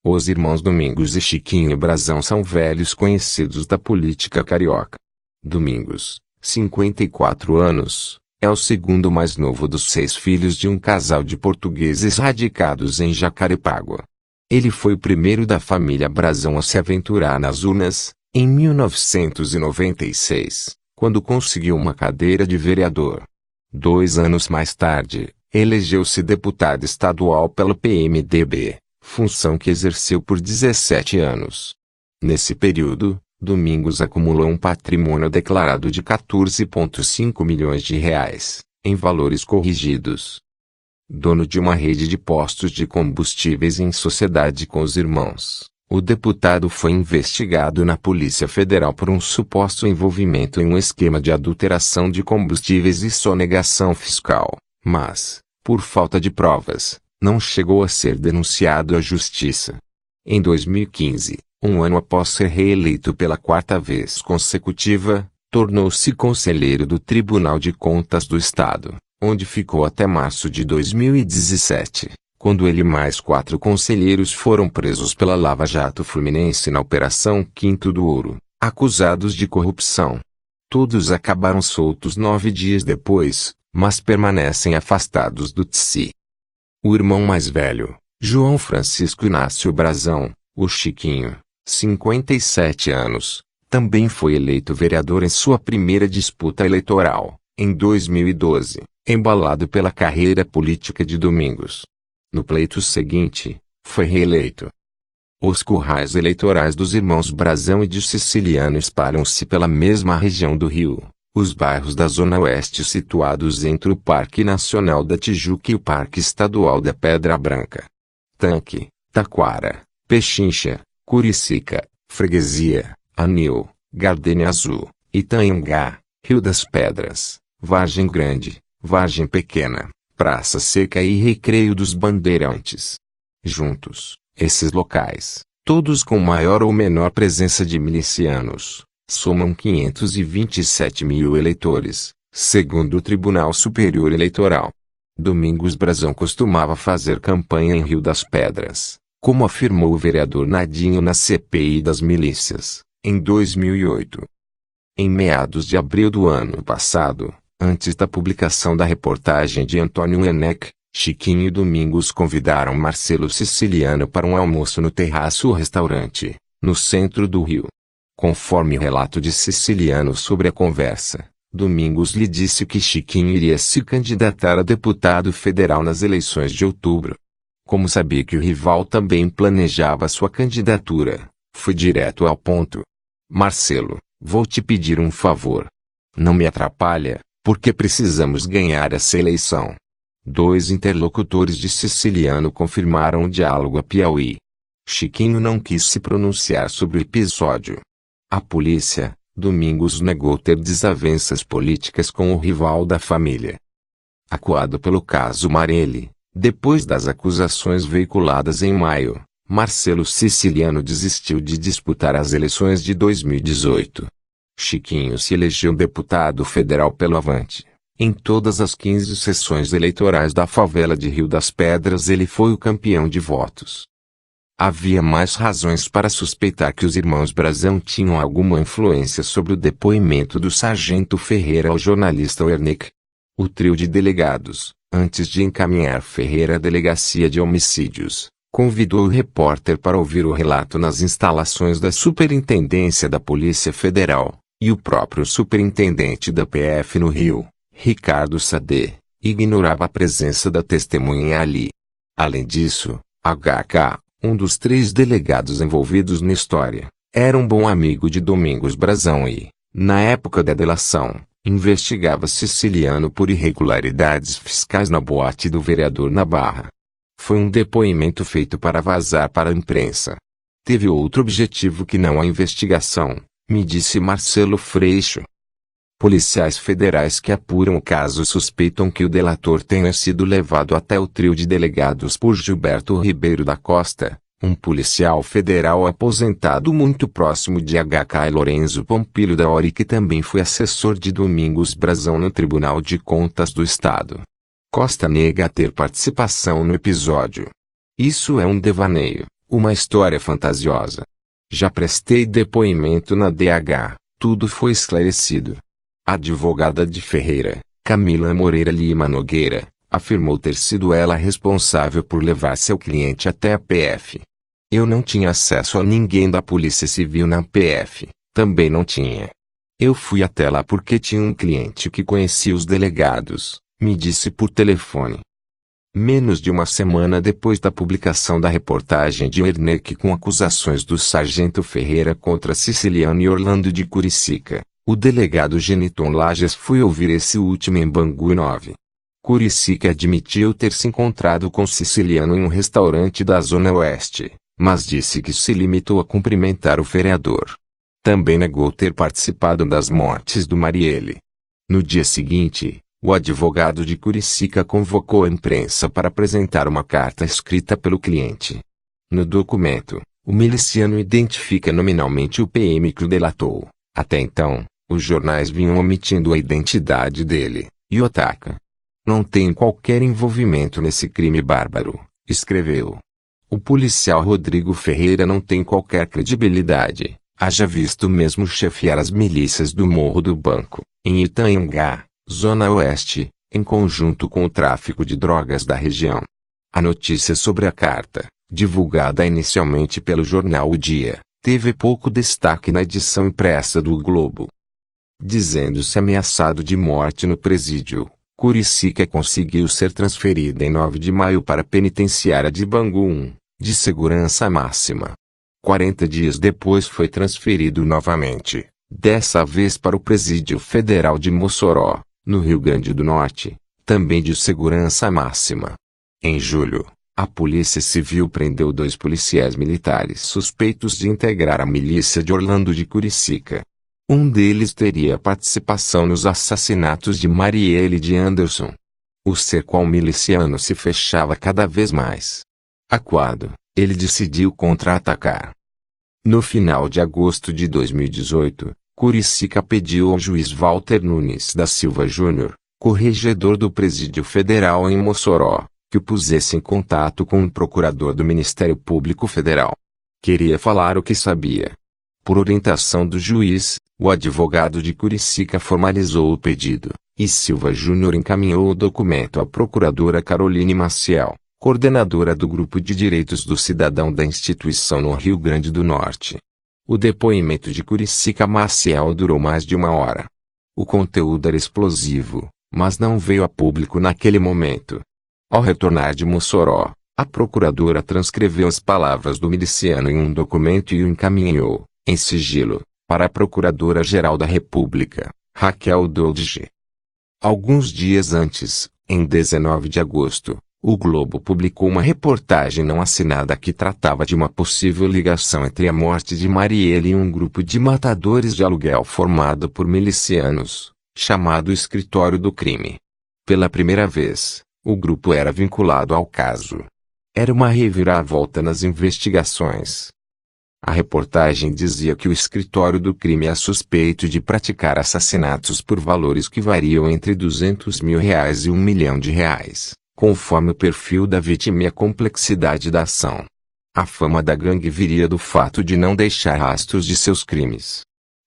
Os irmãos Domingos e Chiquinho Brazão são velhos conhecidos da política carioca. Domingos, 54 anos, é o segundo mais novo dos 6 filhos de um casal de portugueses radicados em Jacarepaguá. Ele foi o primeiro da família Brazão a se aventurar nas urnas, em 1996, quando conseguiu uma cadeira de vereador. 2 anos mais tarde, elegeu-se deputado estadual pelo PMDB, função que exerceu por 17 anos. Nesse período, Domingos acumulou um patrimônio declarado de 14,5 milhões de reais, em valores corrigidos. Dono de uma rede de postos de combustíveis em sociedade com os irmãos, o deputado foi investigado na Polícia Federal por um suposto envolvimento em um esquema de adulteração de combustíveis e sonegação fiscal, mas, por falta de provas, não chegou a ser denunciado à Justiça. Em 2015, um ano após ser reeleito pela 4ª vez consecutiva, tornou-se conselheiro do Tribunal de Contas do Estado, onde ficou até março de 2017, quando ele e mais 4 conselheiros foram presos pela Lava Jato Fluminense na Operação Quinto do Ouro, acusados de corrupção. Todos acabaram soltos 9 dias depois, mas permanecem afastados do TSI. O irmão mais velho, João Francisco Inácio Brazão, o Chiquinho, 57 anos, também foi eleito vereador em sua primeira disputa eleitoral, em 2012, embalado pela carreira política de Domingos. No pleito seguinte, foi reeleito. Os currais eleitorais dos irmãos Brazão e de Siciliano espalham-se pela mesma região do Rio, os bairros da Zona Oeste situados entre o Parque Nacional da Tijuca e o Parque Estadual da Pedra Branca. Tanque, Taquara, Pechincha, Curicica, Freguesia, Anil, Gardenia Azul, Itanhangá, Rio das Pedras, Vargem Grande, Vargem Pequena, Praça Seca e Recreio dos Bandeirantes. Juntos, esses locais, todos com maior ou menor presença de milicianos, somam 527 mil eleitores, segundo o Tribunal Superior Eleitoral. Domingos Brazão costumava fazer campanha em Rio das Pedras, como afirmou o vereador Nadinho na CPI das milícias, em 2008. Em meados de abril do ano passado, antes da publicação da reportagem de Antônio Werneck, Chiquinho e Domingos convidaram Marcelo Siciliano para um almoço no Terraço Restaurante, no centro do Rio. Conforme o relato de Siciliano sobre a conversa, Domingos lhe disse que Chiquinho iria se candidatar a deputado federal nas eleições de outubro. Como sabia que o rival também planejava sua candidatura, foi direto ao ponto. Marcelo, vou te pedir um favor. Não me atrapalha, porque precisamos ganhar essa eleição. 2 interlocutores de Siciliano confirmaram o diálogo a Piauí. Chiquinho não quis se pronunciar sobre o episódio. A polícia, Domingos negou ter desavenças políticas com o rival da família. Acuado pelo caso Marielle, depois das acusações veiculadas em maio, Marcelo Siciliano desistiu de disputar as eleições de 2018. Chiquinho se elegeu deputado federal pelo Avante. Em todas as 15 sessões eleitorais da favela de Rio das Pedras ele foi o campeão de votos. Havia mais razões para suspeitar que os irmãos Brazão tinham alguma influência sobre o depoimento do sargento Ferreira ao jornalista Werneck. O trio de delegados, antes de encaminhar Ferreira à delegacia de homicídios, convidou o repórter para ouvir o relato nas instalações da Superintendência da Polícia Federal, e o próprio superintendente da PF no Rio, Ricardo Sade, ignorava a presença da testemunha ali. Além disso, HK, um dos 3 delegados envolvidos na história, era um bom amigo de Domingos Brazão e, na época da delação, investigava Siciliano por irregularidades fiscais na boate do vereador na Barra. Foi um depoimento feito para vazar para a imprensa. Teve outro objetivo que não a investigação, me disse Marcelo Freixo. Policiais federais que apuram o caso suspeitam que o delator tenha sido levado até o trio de delegados por Gilberto Ribeiro da Costa, um policial federal aposentado muito próximo de H.K. Lorenzo Pompilho da Hora e que também foi assessor de Domingos Brazão no Tribunal de Contas do Estado. Costa nega ter participação no episódio. Isso é um devaneio, uma história fantasiosa. Já prestei depoimento na DH, tudo foi esclarecido. A advogada de Ferreira, Camila Moreira Lima Nogueira, afirmou ter sido ela responsável por levar seu cliente até a PF. Eu não tinha acesso a ninguém da Polícia Civil na PF, também não tinha. Eu fui até lá porque tinha um cliente que conhecia os delegados, me disse por telefone. Menos de uma semana depois da publicação da reportagem de Werneck com acusações do sargento Ferreira contra Siciliano e Orlando de Curicica, o delegado Geniton Lages foi ouvir esse último em Bangu 9. Curicica admitiu ter se encontrado com Siciliano em um restaurante da Zona Oeste, mas disse que se limitou a cumprimentar o vereador. Também negou ter participado das mortes do Marielle. No dia seguinte, o advogado de Curicica convocou a imprensa para apresentar uma carta escrita pelo cliente. No documento, o miliciano identifica nominalmente o PM que o delatou. Até então, os jornais vinham omitindo a identidade dele, e o ataca. Não tem qualquer envolvimento nesse crime bárbaro, escreveu. O policial Rodrigo Ferreira não tem qualquer credibilidade, haja visto mesmo chefiar as milícias do Morro do Banco, em Itanhangá, Zona Oeste, em conjunto com o tráfico de drogas da região. A notícia sobre a carta, divulgada inicialmente pelo jornal O Dia, teve pouco destaque na edição impressa do Globo. Dizendo-se ameaçado de morte no presídio, Curicica conseguiu ser transferida em 9 de maio para a penitenciária de Bangu 1, de segurança máxima. 40 dias depois foi transferido novamente, dessa vez para o Presídio Federal de Mossoró, no Rio Grande do Norte, também de segurança máxima. Em julho, a Polícia Civil prendeu 2 policiais militares suspeitos de integrar a milícia de Orlando de Curicica. Um deles teria participação nos assassinatos de Marielle e de Anderson. O cerco ao miliciano se fechava cada vez mais. Acuado, ele decidiu contra-atacar. No final de agosto de 2018, Curicica pediu ao juiz Walter Nunes da Silva Júnior, corregedor do Presídio Federal em Mossoró, que o pusesse em contato com o procurador do Ministério Público Federal. Queria falar o que sabia. Por orientação do juiz, o advogado de Curicica formalizou o pedido, e Silva Júnior encaminhou o documento à procuradora Caroline Maciel, coordenadora do Grupo de Direitos do Cidadão da instituição no Rio Grande do Norte. O depoimento de Curicica Maciel durou mais de 1 hora. O conteúdo era explosivo, mas não veio a público naquele momento. Ao retornar de Mossoró, a procuradora transcreveu as palavras do miliciano em um documento e o encaminhou, em sigilo, para a Procuradora-Geral da República, Raquel Dodge. Alguns dias antes, em 19 de agosto, o Globo publicou uma reportagem não assinada que tratava de uma possível ligação entre a morte de Marielle e um grupo de matadores de aluguel formado por milicianos, chamado Escritório do Crime. Pela primeira vez, o grupo era vinculado ao caso. Era uma reviravolta nas investigações. A reportagem dizia que o Escritório do Crime é suspeito de praticar assassinatos por valores que variam entre R$200 mil e R$1 milhão, conforme o perfil da vítima e a complexidade da ação. A fama da gangue viria do fato de não deixar rastros de seus crimes.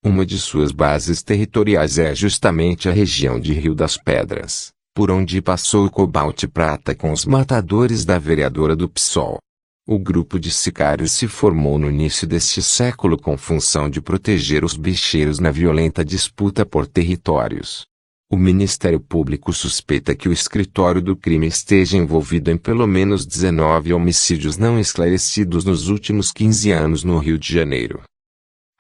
Uma de suas bases territoriais é justamente a região de Rio das Pedras, por onde passou o Cobalt Prata com os matadores da vereadora do PSOL. O grupo de sicários se formou no início deste século com função de proteger os bicheiros na violenta disputa por territórios. O Ministério Público suspeita que o Escritório do Crime esteja envolvido em pelo menos 19 homicídios não esclarecidos nos últimos 15 anos no Rio de Janeiro.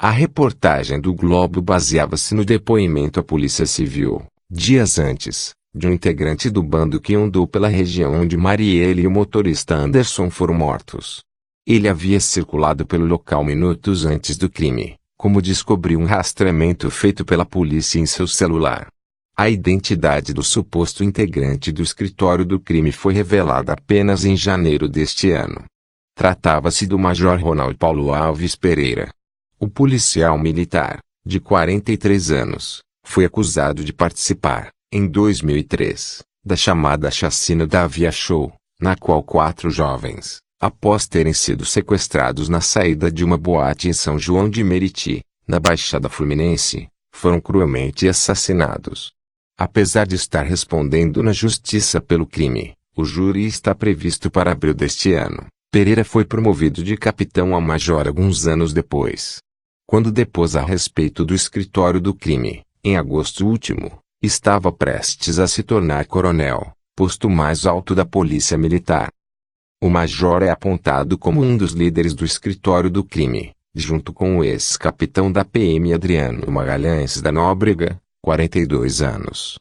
A reportagem do Globo baseava-se no depoimento à Polícia Civil, dias antes, de um integrante do bando que andou pela região onde Marielle e o motorista Anderson foram mortos. Ele havia circulado pelo local minutos antes do crime, como descobriu um rastreamento feito pela polícia em seu celular. A identidade do suposto integrante do escritório do crime foi revelada apenas em janeiro deste ano. Tratava-se do Major Ronald Paulo Alves Pereira. O policial militar, de 43 anos, foi acusado de participar, em 2003, da chamada chacina da Avia Show, na qual 4 jovens, após terem sido sequestrados na saída de uma boate em São João de Meriti, na Baixada Fluminense, foram cruelmente assassinados. Apesar de estar respondendo na justiça pelo crime, o júri está previsto para abril deste ano. Pereira foi promovido de capitão a major alguns anos depois. Quando depôs a respeito do escritório do crime, em agosto último, estava prestes a se tornar coronel, posto mais alto da Polícia Militar. O major é apontado como um dos líderes do escritório do crime, junto com o ex-capitão da PM Adriano Magalhães da Nóbrega, 42 anos.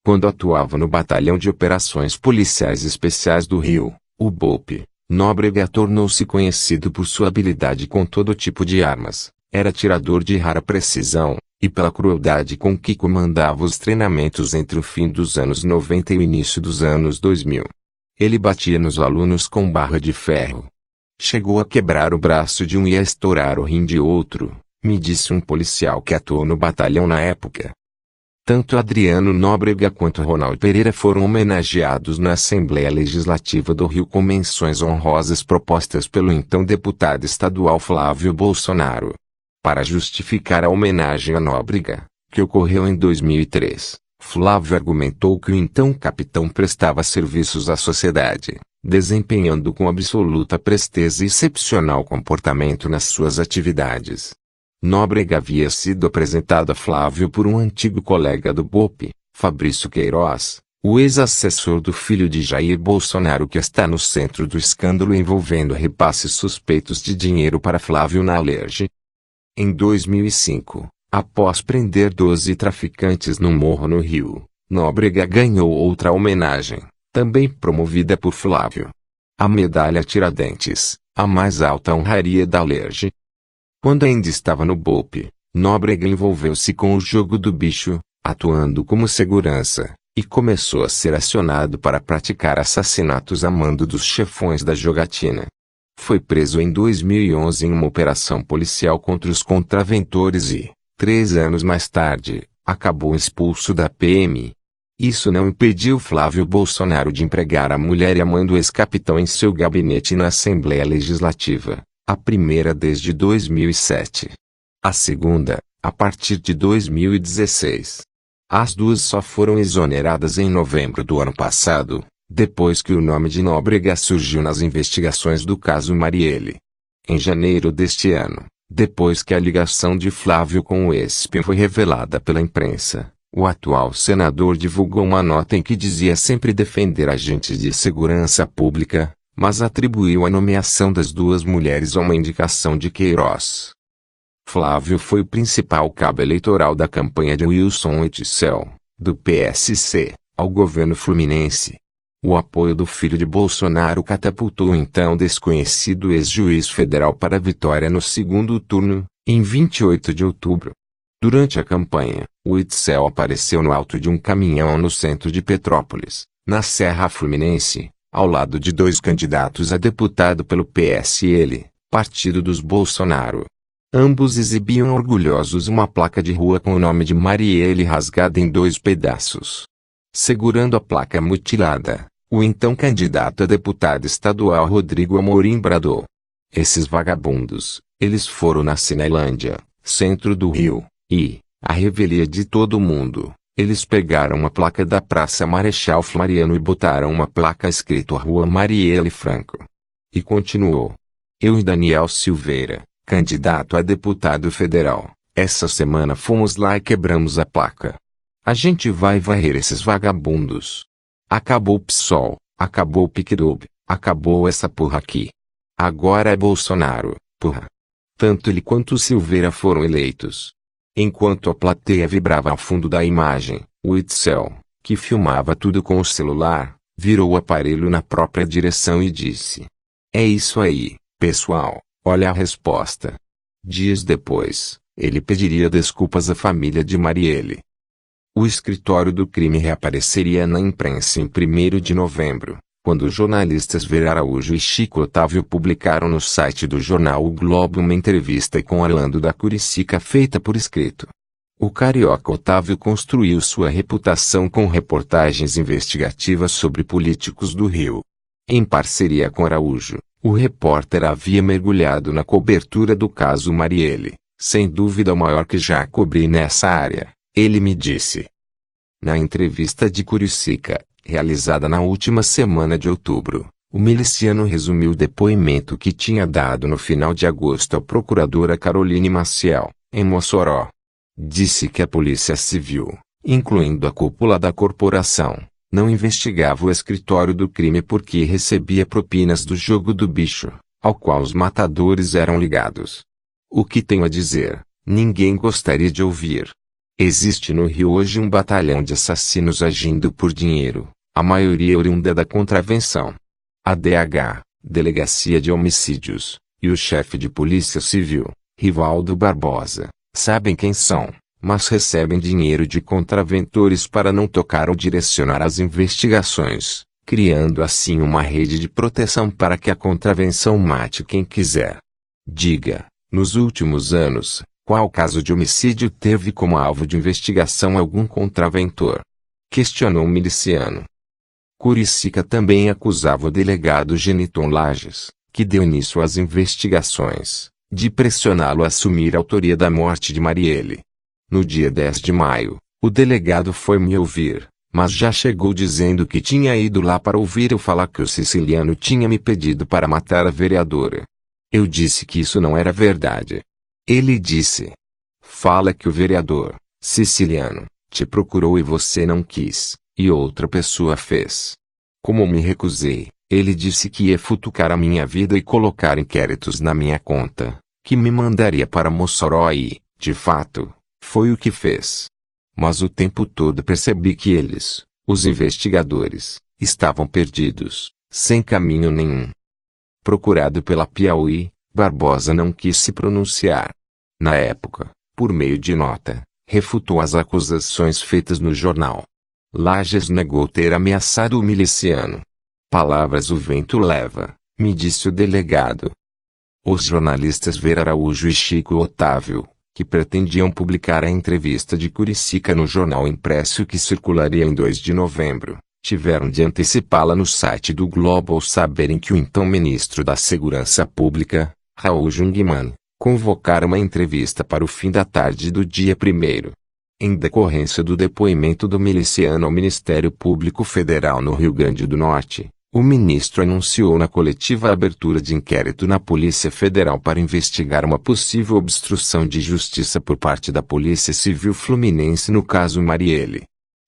Quando atuava no Batalhão de Operações Policiais Especiais do Rio, o BOPE, Nóbrega tornou-se conhecido por sua habilidade com todo tipo de armas, era atirador de rara precisão, e pela crueldade com que comandava os treinamentos entre o fim dos anos 90 e o início dos anos 2000. Ele batia nos alunos com barra de ferro. Chegou a quebrar o braço de um e a estourar o rim de outro, me disse um policial que atuou no batalhão na época. Tanto Adriano Nóbrega quanto Ronald Pereira foram homenageados na Assembleia Legislativa do Rio com menções honrosas propostas pelo então deputado estadual Flávio Bolsonaro. Para justificar a homenagem a Nóbrega, que ocorreu em 2003, Flávio argumentou que o então capitão prestava serviços à sociedade, desempenhando com absoluta presteza e excepcional comportamento nas suas atividades. Nóbrega havia sido apresentado a Flávio por um antigo colega do BOPE, Fabrício Queiroz, o ex-assessor do filho de Jair Bolsonaro que está no centro do escândalo envolvendo repasses suspeitos de dinheiro para Flávio na Alerj. Em 2005, após prender 12 traficantes num morro no Rio, Nóbrega ganhou outra homenagem, também promovida por Flávio. A medalha Tiradentes, a mais alta honraria da Alerj. Quando ainda estava no BOPE, Nóbrega envolveu-se com o jogo do bicho, atuando como segurança, e começou a ser acionado para praticar assassinatos a mando dos chefões da jogatina. Foi preso em 2011 em uma operação policial contra os contraventores e, 3 anos mais tarde, acabou expulso da PM. Isso não impediu Flávio Bolsonaro de empregar a mulher e a mãe do ex-capitão em seu gabinete na Assembleia Legislativa, a primeira desde 2007. A segunda, a partir de 2016. As duas só foram exoneradas em novembro do ano passado, depois que o nome de Nóbrega surgiu nas investigações do caso Marielle. Em janeiro deste ano, depois que a ligação de Flávio com o ex-PM foi revelada pela imprensa, o atual senador divulgou uma nota em que dizia sempre defender agentes de segurança pública, mas atribuiu a nomeação das duas mulheres a uma indicação de Queiroz. Flávio foi o principal cabo eleitoral da campanha de Wilson Witzel, do PSC, ao governo fluminense. O apoio do filho de Bolsonaro catapultou o então desconhecido ex-juiz federal para a vitória no segundo turno, em 28 de outubro. Durante a campanha, Witzel apareceu no alto de um caminhão no centro de Petrópolis, na Serra Fluminense, ao lado de 2 candidatos a deputado pelo PSL, Partido dos Bolsonaro. Ambos exibiam orgulhosos uma placa de rua com o nome de Marielle rasgada em 2 pedaços. Segurando a placa mutilada, o então candidato a deputado estadual Rodrigo Amorim bradou: "Esses vagabundos, eles foram na Cinelândia, centro do Rio, e, à revelia de todo mundo, eles pegaram uma placa da Praça Marechal Floriano e botaram uma placa escrito Rua Marielle Franco." E continuou: "Eu e Daniel Silveira, candidato a deputado federal, essa semana fomos lá e quebramos a placa. A gente vai varrer esses vagabundos. Acabou o PSOL, acabou o PicDub, acabou essa porra aqui. Agora é Bolsonaro, porra." Tanto ele quanto Silveira foram eleitos. Enquanto a plateia vibrava ao fundo da imagem, Witzel, que filmava tudo com o celular, virou o aparelho na própria direção e disse: "É isso aí, pessoal, olha a resposta." Dias depois, ele pediria desculpas à família de Marielle. O escritório do crime reapareceria na imprensa em 1º de novembro, quando os jornalistas Vera Araújo e Chico Otávio publicaram no site do jornal O Globo uma entrevista com Orlando da Curicica feita por escrito. O carioca Otávio construiu sua reputação com reportagens investigativas sobre políticos do Rio. Em parceria com Araújo, o repórter havia mergulhado na cobertura do caso Marielle, sem dúvida o maior que já cobri nessa área, ele me disse. Na entrevista de Curicica, realizada na última semana de outubro, o miliciano resumiu o depoimento que tinha dado no final de agosto à procuradora Caroline Maciel, em Mossoró. Disse que a Polícia Civil, incluindo a cúpula da corporação, não investigava o escritório do crime porque recebia propinas do jogo do bicho, ao qual os matadores eram ligados. O que tenho a dizer, ninguém gostaria de ouvir. Existe no Rio hoje um batalhão de assassinos agindo por dinheiro, a maioria oriunda da contravenção. A DH, Delegacia de Homicídios, e o chefe de Polícia Civil, Rivaldo Barbosa, sabem quem são, mas recebem dinheiro de contraventores para não tocar ou direcionar as investigações, criando assim uma rede de proteção para que a contravenção mate quem quiser. Diga, nos últimos anos, qual caso de homicídio teve como alvo de investigação algum contraventor? Questionou o miliciano. Curicica também acusava o delegado Geniton Lages, que deu início às investigações, de pressioná-lo a assumir a autoria da morte de Marielle. No dia 10 de maio, o delegado foi me ouvir, mas já chegou dizendo que tinha ido lá para ouvir eu falar que o siciliano tinha me pedido para matar a vereadora. Eu disse que isso não era verdade. Ele disse: "Fala que o vereador, siciliano, te procurou e você não quis, e outra pessoa fez." Como me recusei, ele disse que ia futucar a minha vida e colocar inquéritos na minha conta, que me mandaria para Mossoró e, de fato, foi o que fez. Mas o tempo todo percebi que eles, os investigadores, estavam perdidos, sem caminho nenhum. Procurado pela Piauí, Barbosa não quis se pronunciar. Na época, por meio de nota, refutou as acusações feitas no jornal. Lages negou ter ameaçado o miliciano. "Palavras o vento leva", me disse o delegado. Os jornalistas Vera Araújo e Chico Otávio, que pretendiam publicar a entrevista de Curicica no jornal impresso que circularia em 2 de novembro, tiveram de antecipá-la no site do Globo ao saberem que o então ministro da Segurança Pública, Raul Jungmann, convocara uma entrevista para o fim da tarde do dia 1º. Em decorrência do depoimento do miliciano ao Ministério Público Federal no Rio Grande do Norte, o ministro anunciou na coletiva a abertura de inquérito na Polícia Federal para investigar uma possível obstrução de justiça por parte da Polícia Civil Fluminense no caso Marielle.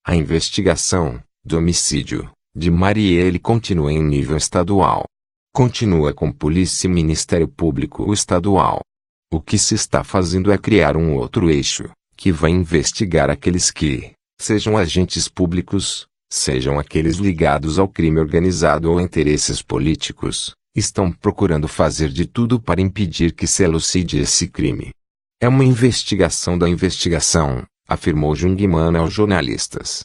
A investigação do homicídio de Marielle continua em nível estadual. Continua com Polícia e Ministério Público Estadual. O que se está fazendo é criar um outro eixo, que vai investigar aqueles que, sejam agentes públicos, sejam aqueles ligados ao crime organizado ou a interesses políticos, estão procurando fazer de tudo para impedir que se elucide esse crime. É uma investigação da investigação, afirmou Jungmann aos jornalistas.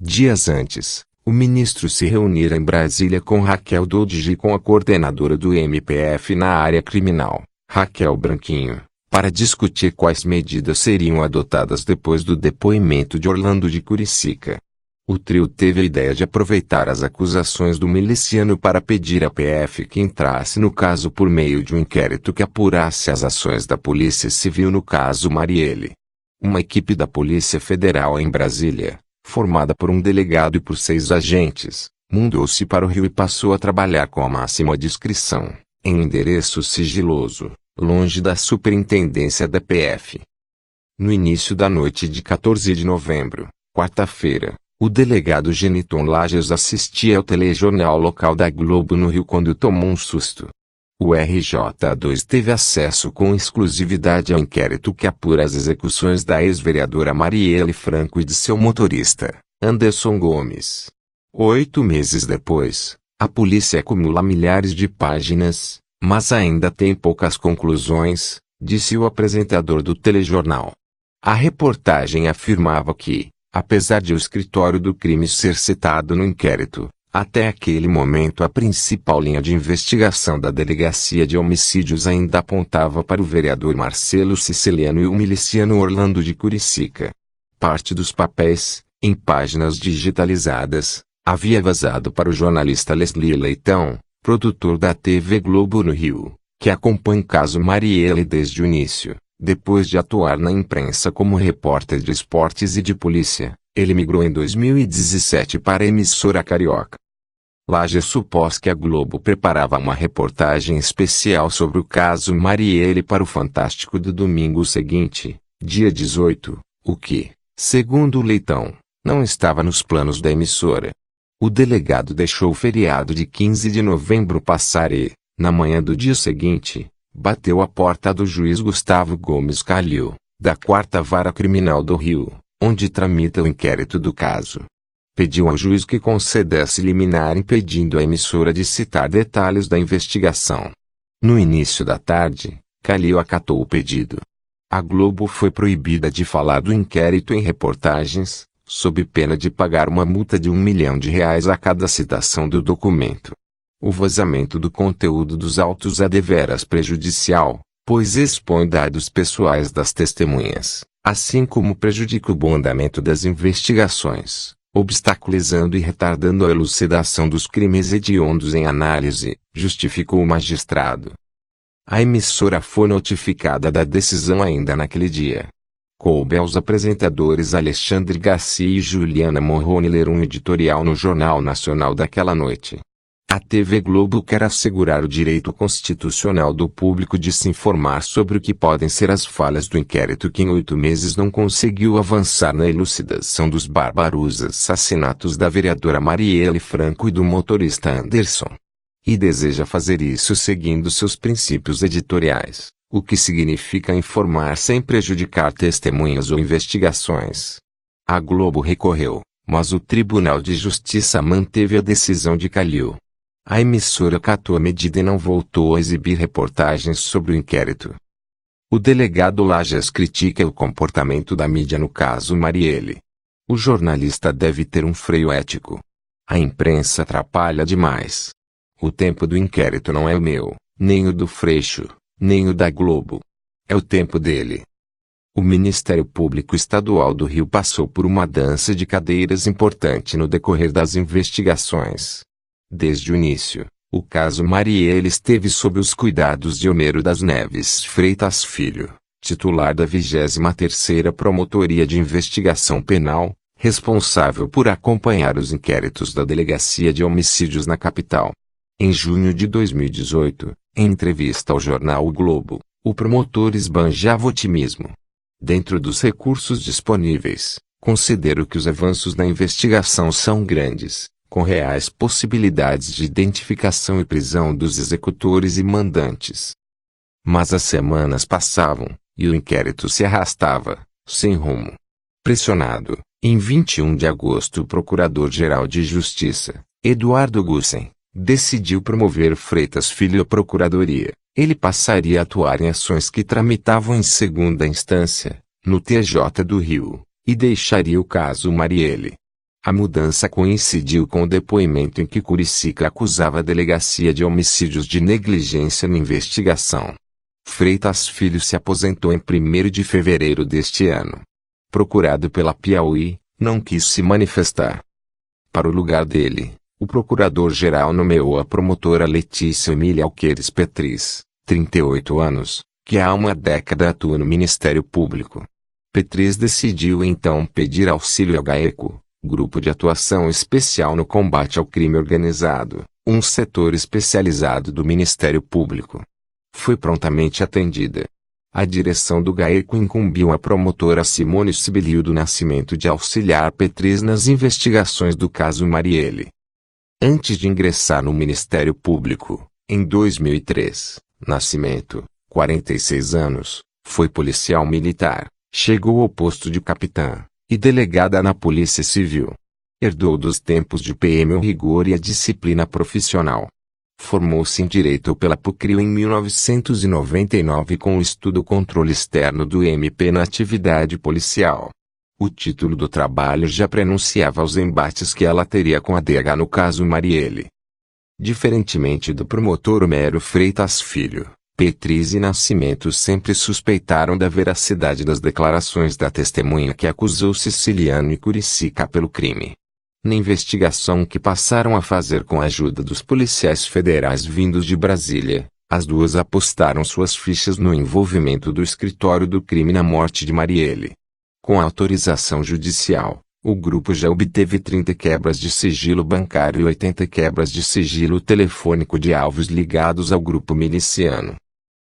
Dias antes, o ministro se reunira em Brasília com Raquel Dodge e com a coordenadora do MPF na área criminal, Raquel Branquinho, para discutir quais medidas seriam adotadas depois do depoimento de Orlando de Curicica. O trio teve a ideia de aproveitar as acusações do miliciano para pedir à PF que entrasse no caso por meio de um inquérito que apurasse as ações da Polícia Civil no caso Marielle. Uma equipe da Polícia Federal em Brasília, formada por um delegado e por 6 agentes, mudou-se para o Rio e passou a trabalhar com a máxima discrição, em um endereço sigiloso, longe da superintendência da PF. No início da noite de 14 de novembro, quarta-feira, o delegado Geniton Lages assistia ao telejornal local da Globo no Rio quando tomou um susto. O RJ2 teve acesso com exclusividade ao inquérito que apura as execuções da ex-vereadora Marielle Franco e de seu motorista, Anderson Gomes. 8 meses depois, a polícia acumula milhares de páginas, mas ainda tem poucas conclusões, disse o apresentador do telejornal. A reportagem afirmava que, apesar de o escritório do crime ser citado no inquérito, até aquele momento a principal linha de investigação da Delegacia de Homicídios ainda apontava para o vereador Marcelo Siciliano e o miliciano Orlando de Curicica. Parte dos papéis, em páginas digitalizadas, havia vazado para o jornalista Leslie Leitão, produtor da TV Globo no Rio, que acompanha o caso Marielle desde o início. Depois de atuar na imprensa como repórter de esportes e de polícia, ele migrou em 2017 para a emissora carioca. Laje supôs que a Globo preparava uma reportagem especial sobre o caso Marielle para o Fantástico do domingo seguinte, dia 18, o que, segundo o Leitão, não estava nos planos da emissora. O delegado deixou o feriado de 15 de novembro passar e, na manhã do dia seguinte, bateu à porta do juiz Gustavo Gomes Calil, da 4ª Vara Criminal do Rio, onde tramita o inquérito do caso. Pediu ao juiz que concedesse liminar impedindo a emissora de citar detalhes da investigação. No início da tarde, Calil acatou o pedido. A Globo foi proibida de falar do inquérito em reportagens, sob pena de pagar uma multa de R$ 1 milhão a cada citação do documento. O vazamento do conteúdo dos autos é deveras prejudicial, pois expõe dados pessoais das testemunhas, assim como prejudica o bom andamento das investigações, obstaculizando e retardando a elucidação dos crimes hediondos em análise, justificou o magistrado. A emissora foi notificada da decisão ainda naquele dia. Coube aos apresentadores Alexandre Garcia e Juliana Morrone ler um editorial no Jornal Nacional daquela noite. A TV Globo quer assegurar o direito constitucional do público de se informar sobre o que podem ser as falhas do inquérito que em 8 meses não conseguiu avançar na elucidação dos bárbaros assassinatos da vereadora Marielle Franco e do motorista Anderson. E deseja fazer isso seguindo seus princípios editoriais, o que significa informar sem prejudicar testemunhas ou investigações. A Globo recorreu, mas o Tribunal de Justiça manteve a decisão de Calil. A emissora acatou a medida e não voltou a exibir reportagens sobre o inquérito. O delegado Lajes critica o comportamento da mídia no caso Marielle. O jornalista deve ter um freio ético. A imprensa atrapalha demais. O tempo do inquérito não é o meu, nem o do Freixo, nem o da Globo. É o tempo dele. O Ministério Público Estadual do Rio passou por uma dança de cadeiras importante no decorrer das investigações. Desde o início, o caso Marielle esteve sob os cuidados de Homero das Neves Freitas Filho, titular da 23ª Promotoria de Investigação Penal, responsável por acompanhar os inquéritos da Delegacia de Homicídios na capital. Em junho de 2018, em entrevista ao jornal O Globo, o promotor esbanjava otimismo. Dentro dos recursos disponíveis, considero que os avanços na investigação são grandes, com reais possibilidades de identificação e prisão dos executores e mandantes. Mas as semanas passavam, e o inquérito se arrastava, sem rumo. Pressionado, em 21 de agosto o Procurador-Geral de Justiça, Eduardo Gussen, decidiu promover Freitas Filho à Procuradoria. Ele passaria a atuar em ações que tramitavam em segunda instância, no TJ do Rio, e deixaria o caso Marielle. A mudança coincidiu com o depoimento em que Curicica acusava a Delegacia de Homicídios de negligência na investigação. Freitas Filho se aposentou em 1º de fevereiro deste ano. Procurado pela Piauí, não quis se manifestar. Para o lugar dele, o procurador-geral nomeou a promotora Letícia Emília Alqueires Petris, 38 anos, que há uma década atua no Ministério Público. Petris decidiu então pedir auxílio ao GAECO, Grupo de Atuação Especial no Combate ao Crime Organizado, um setor especializado do Ministério Público. Foi prontamente atendida. A direção do GAECO incumbiu a promotora Simone Sibilio do Nascimento de auxiliar Petris nas investigações do caso Marielle. Antes de ingressar no Ministério Público, em 2003, Nascimento, 46 anos, foi policial militar, chegou ao posto de capitã e delegada na Polícia Civil. Herdou dos tempos de PM o rigor e a disciplina profissional. Formou-se em Direito pela PUC-Rio em 1999 com o estudo Controle Externo do MP na atividade policial. O título do trabalho já prenunciava os embates que ela teria com a DH no caso Marielle. Diferentemente do promotor Homero Freitas Filho, Petris e Nascimento sempre suspeitaram da veracidade das declarações da testemunha que acusou Siciliano e Curicica pelo crime. Na investigação que passaram a fazer com a ajuda dos policiais federais vindos de Brasília, as duas apostaram suas fichas no envolvimento do escritório do crime na morte de Marielle. Com a autorização judicial, o grupo já obteve 30 quebras de sigilo bancário e 80 quebras de sigilo telefônico de alvos ligados ao grupo miliciano.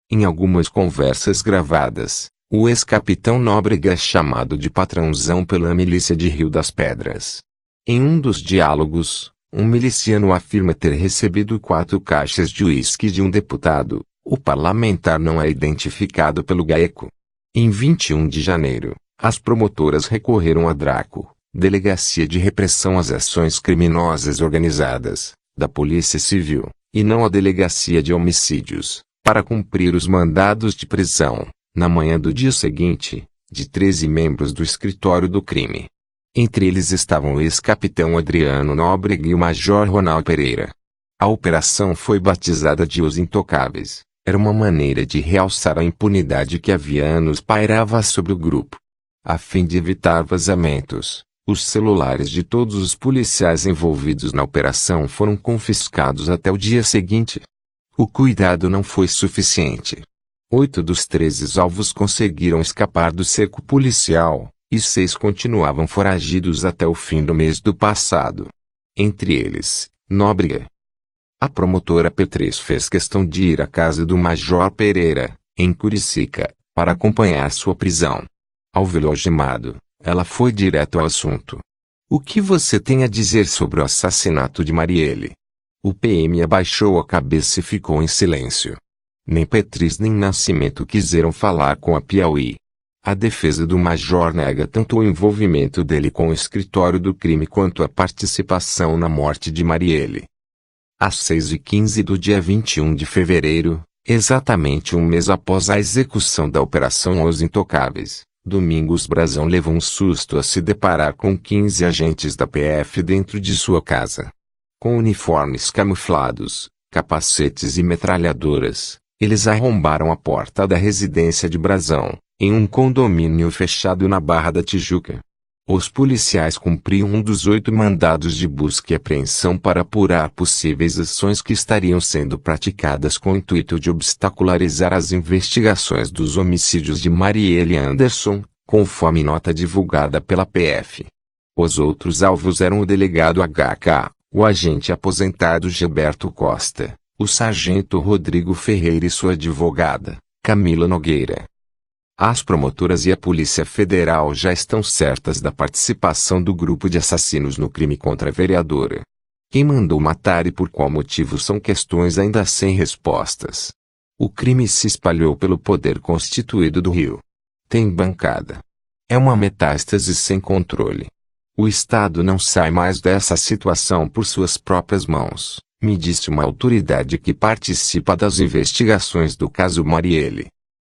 Em algumas conversas gravadas, o ex-capitão Nóbrega é chamado de patrãozão pela milícia de Rio das Pedras. Em um dos diálogos, um miliciano afirma ter recebido 4 caixas de uísque de um deputado. O parlamentar não é identificado pelo GAECO. Em 21 de janeiro, as promotoras recorreram à DRACO, Delegacia de Repressão às Ações Criminosas Organizadas, da Polícia Civil, e não à Delegacia de Homicídios, para cumprir os mandados de prisão, na manhã do dia seguinte, de 13 membros do escritório do crime. Entre eles estavam o ex-capitão Adriano Nóbrega e o major Ronaldo Pereira. A operação foi batizada de Os Intocáveis. Era uma maneira de realçar a impunidade que havia anos pairava sobre o grupo. A fim de evitar vazamentos, os celulares de todos os policiais envolvidos na operação foram confiscados até o dia seguinte. O cuidado não foi suficiente. 8 dos 13 alvos conseguiram escapar do cerco policial, e 6 continuavam foragidos até o fim do mês do passado. Entre eles, Nóbrega. A promotora Petris fez questão de ir à casa do Major Pereira, em Curicica, para acompanhar sua prisão. Ao vê-lo algemado, ela foi direto ao assunto. O que você tem a dizer sobre o assassinato de Marielle? O PM abaixou a cabeça e ficou em silêncio. Nem Petris nem Nascimento quiseram falar com a Piauí. A defesa do Major nega tanto o envolvimento dele com o escritório do crime quanto a participação na morte de Marielle. Às 6h15 do dia 21 de fevereiro, exatamente um mês após a execução da Operação Os Intocáveis, Domingos Brazão levou um susto a se deparar com 15 agentes da PF dentro de sua casa. Com uniformes camuflados, capacetes e metralhadoras, eles arrombaram a porta da residência de Brazão, em um condomínio fechado na Barra da Tijuca. Os policiais cumpriam um dos 8 mandados de busca e apreensão para apurar possíveis ações que estariam sendo praticadas com o intuito de obstacularizar as investigações dos homicídios de Marielle Anderson, conforme nota divulgada pela PF. Os outros alvos eram o delegado HK, o agente aposentado Gilberto Costa, o sargento Rodrigo Ferreira e sua advogada, Camila Nogueira. As promotoras e a Polícia Federal já estão certas da participação do grupo de assassinos no crime contra a vereadora. Quem mandou matar e por qual motivo são questões ainda sem respostas. O crime se espalhou pelo poder constituído do Rio. Tem bancada. É uma metástase sem controle. O Estado não sai mais dessa situação por suas próprias mãos, me disse uma autoridade que participa das investigações do caso Marielle.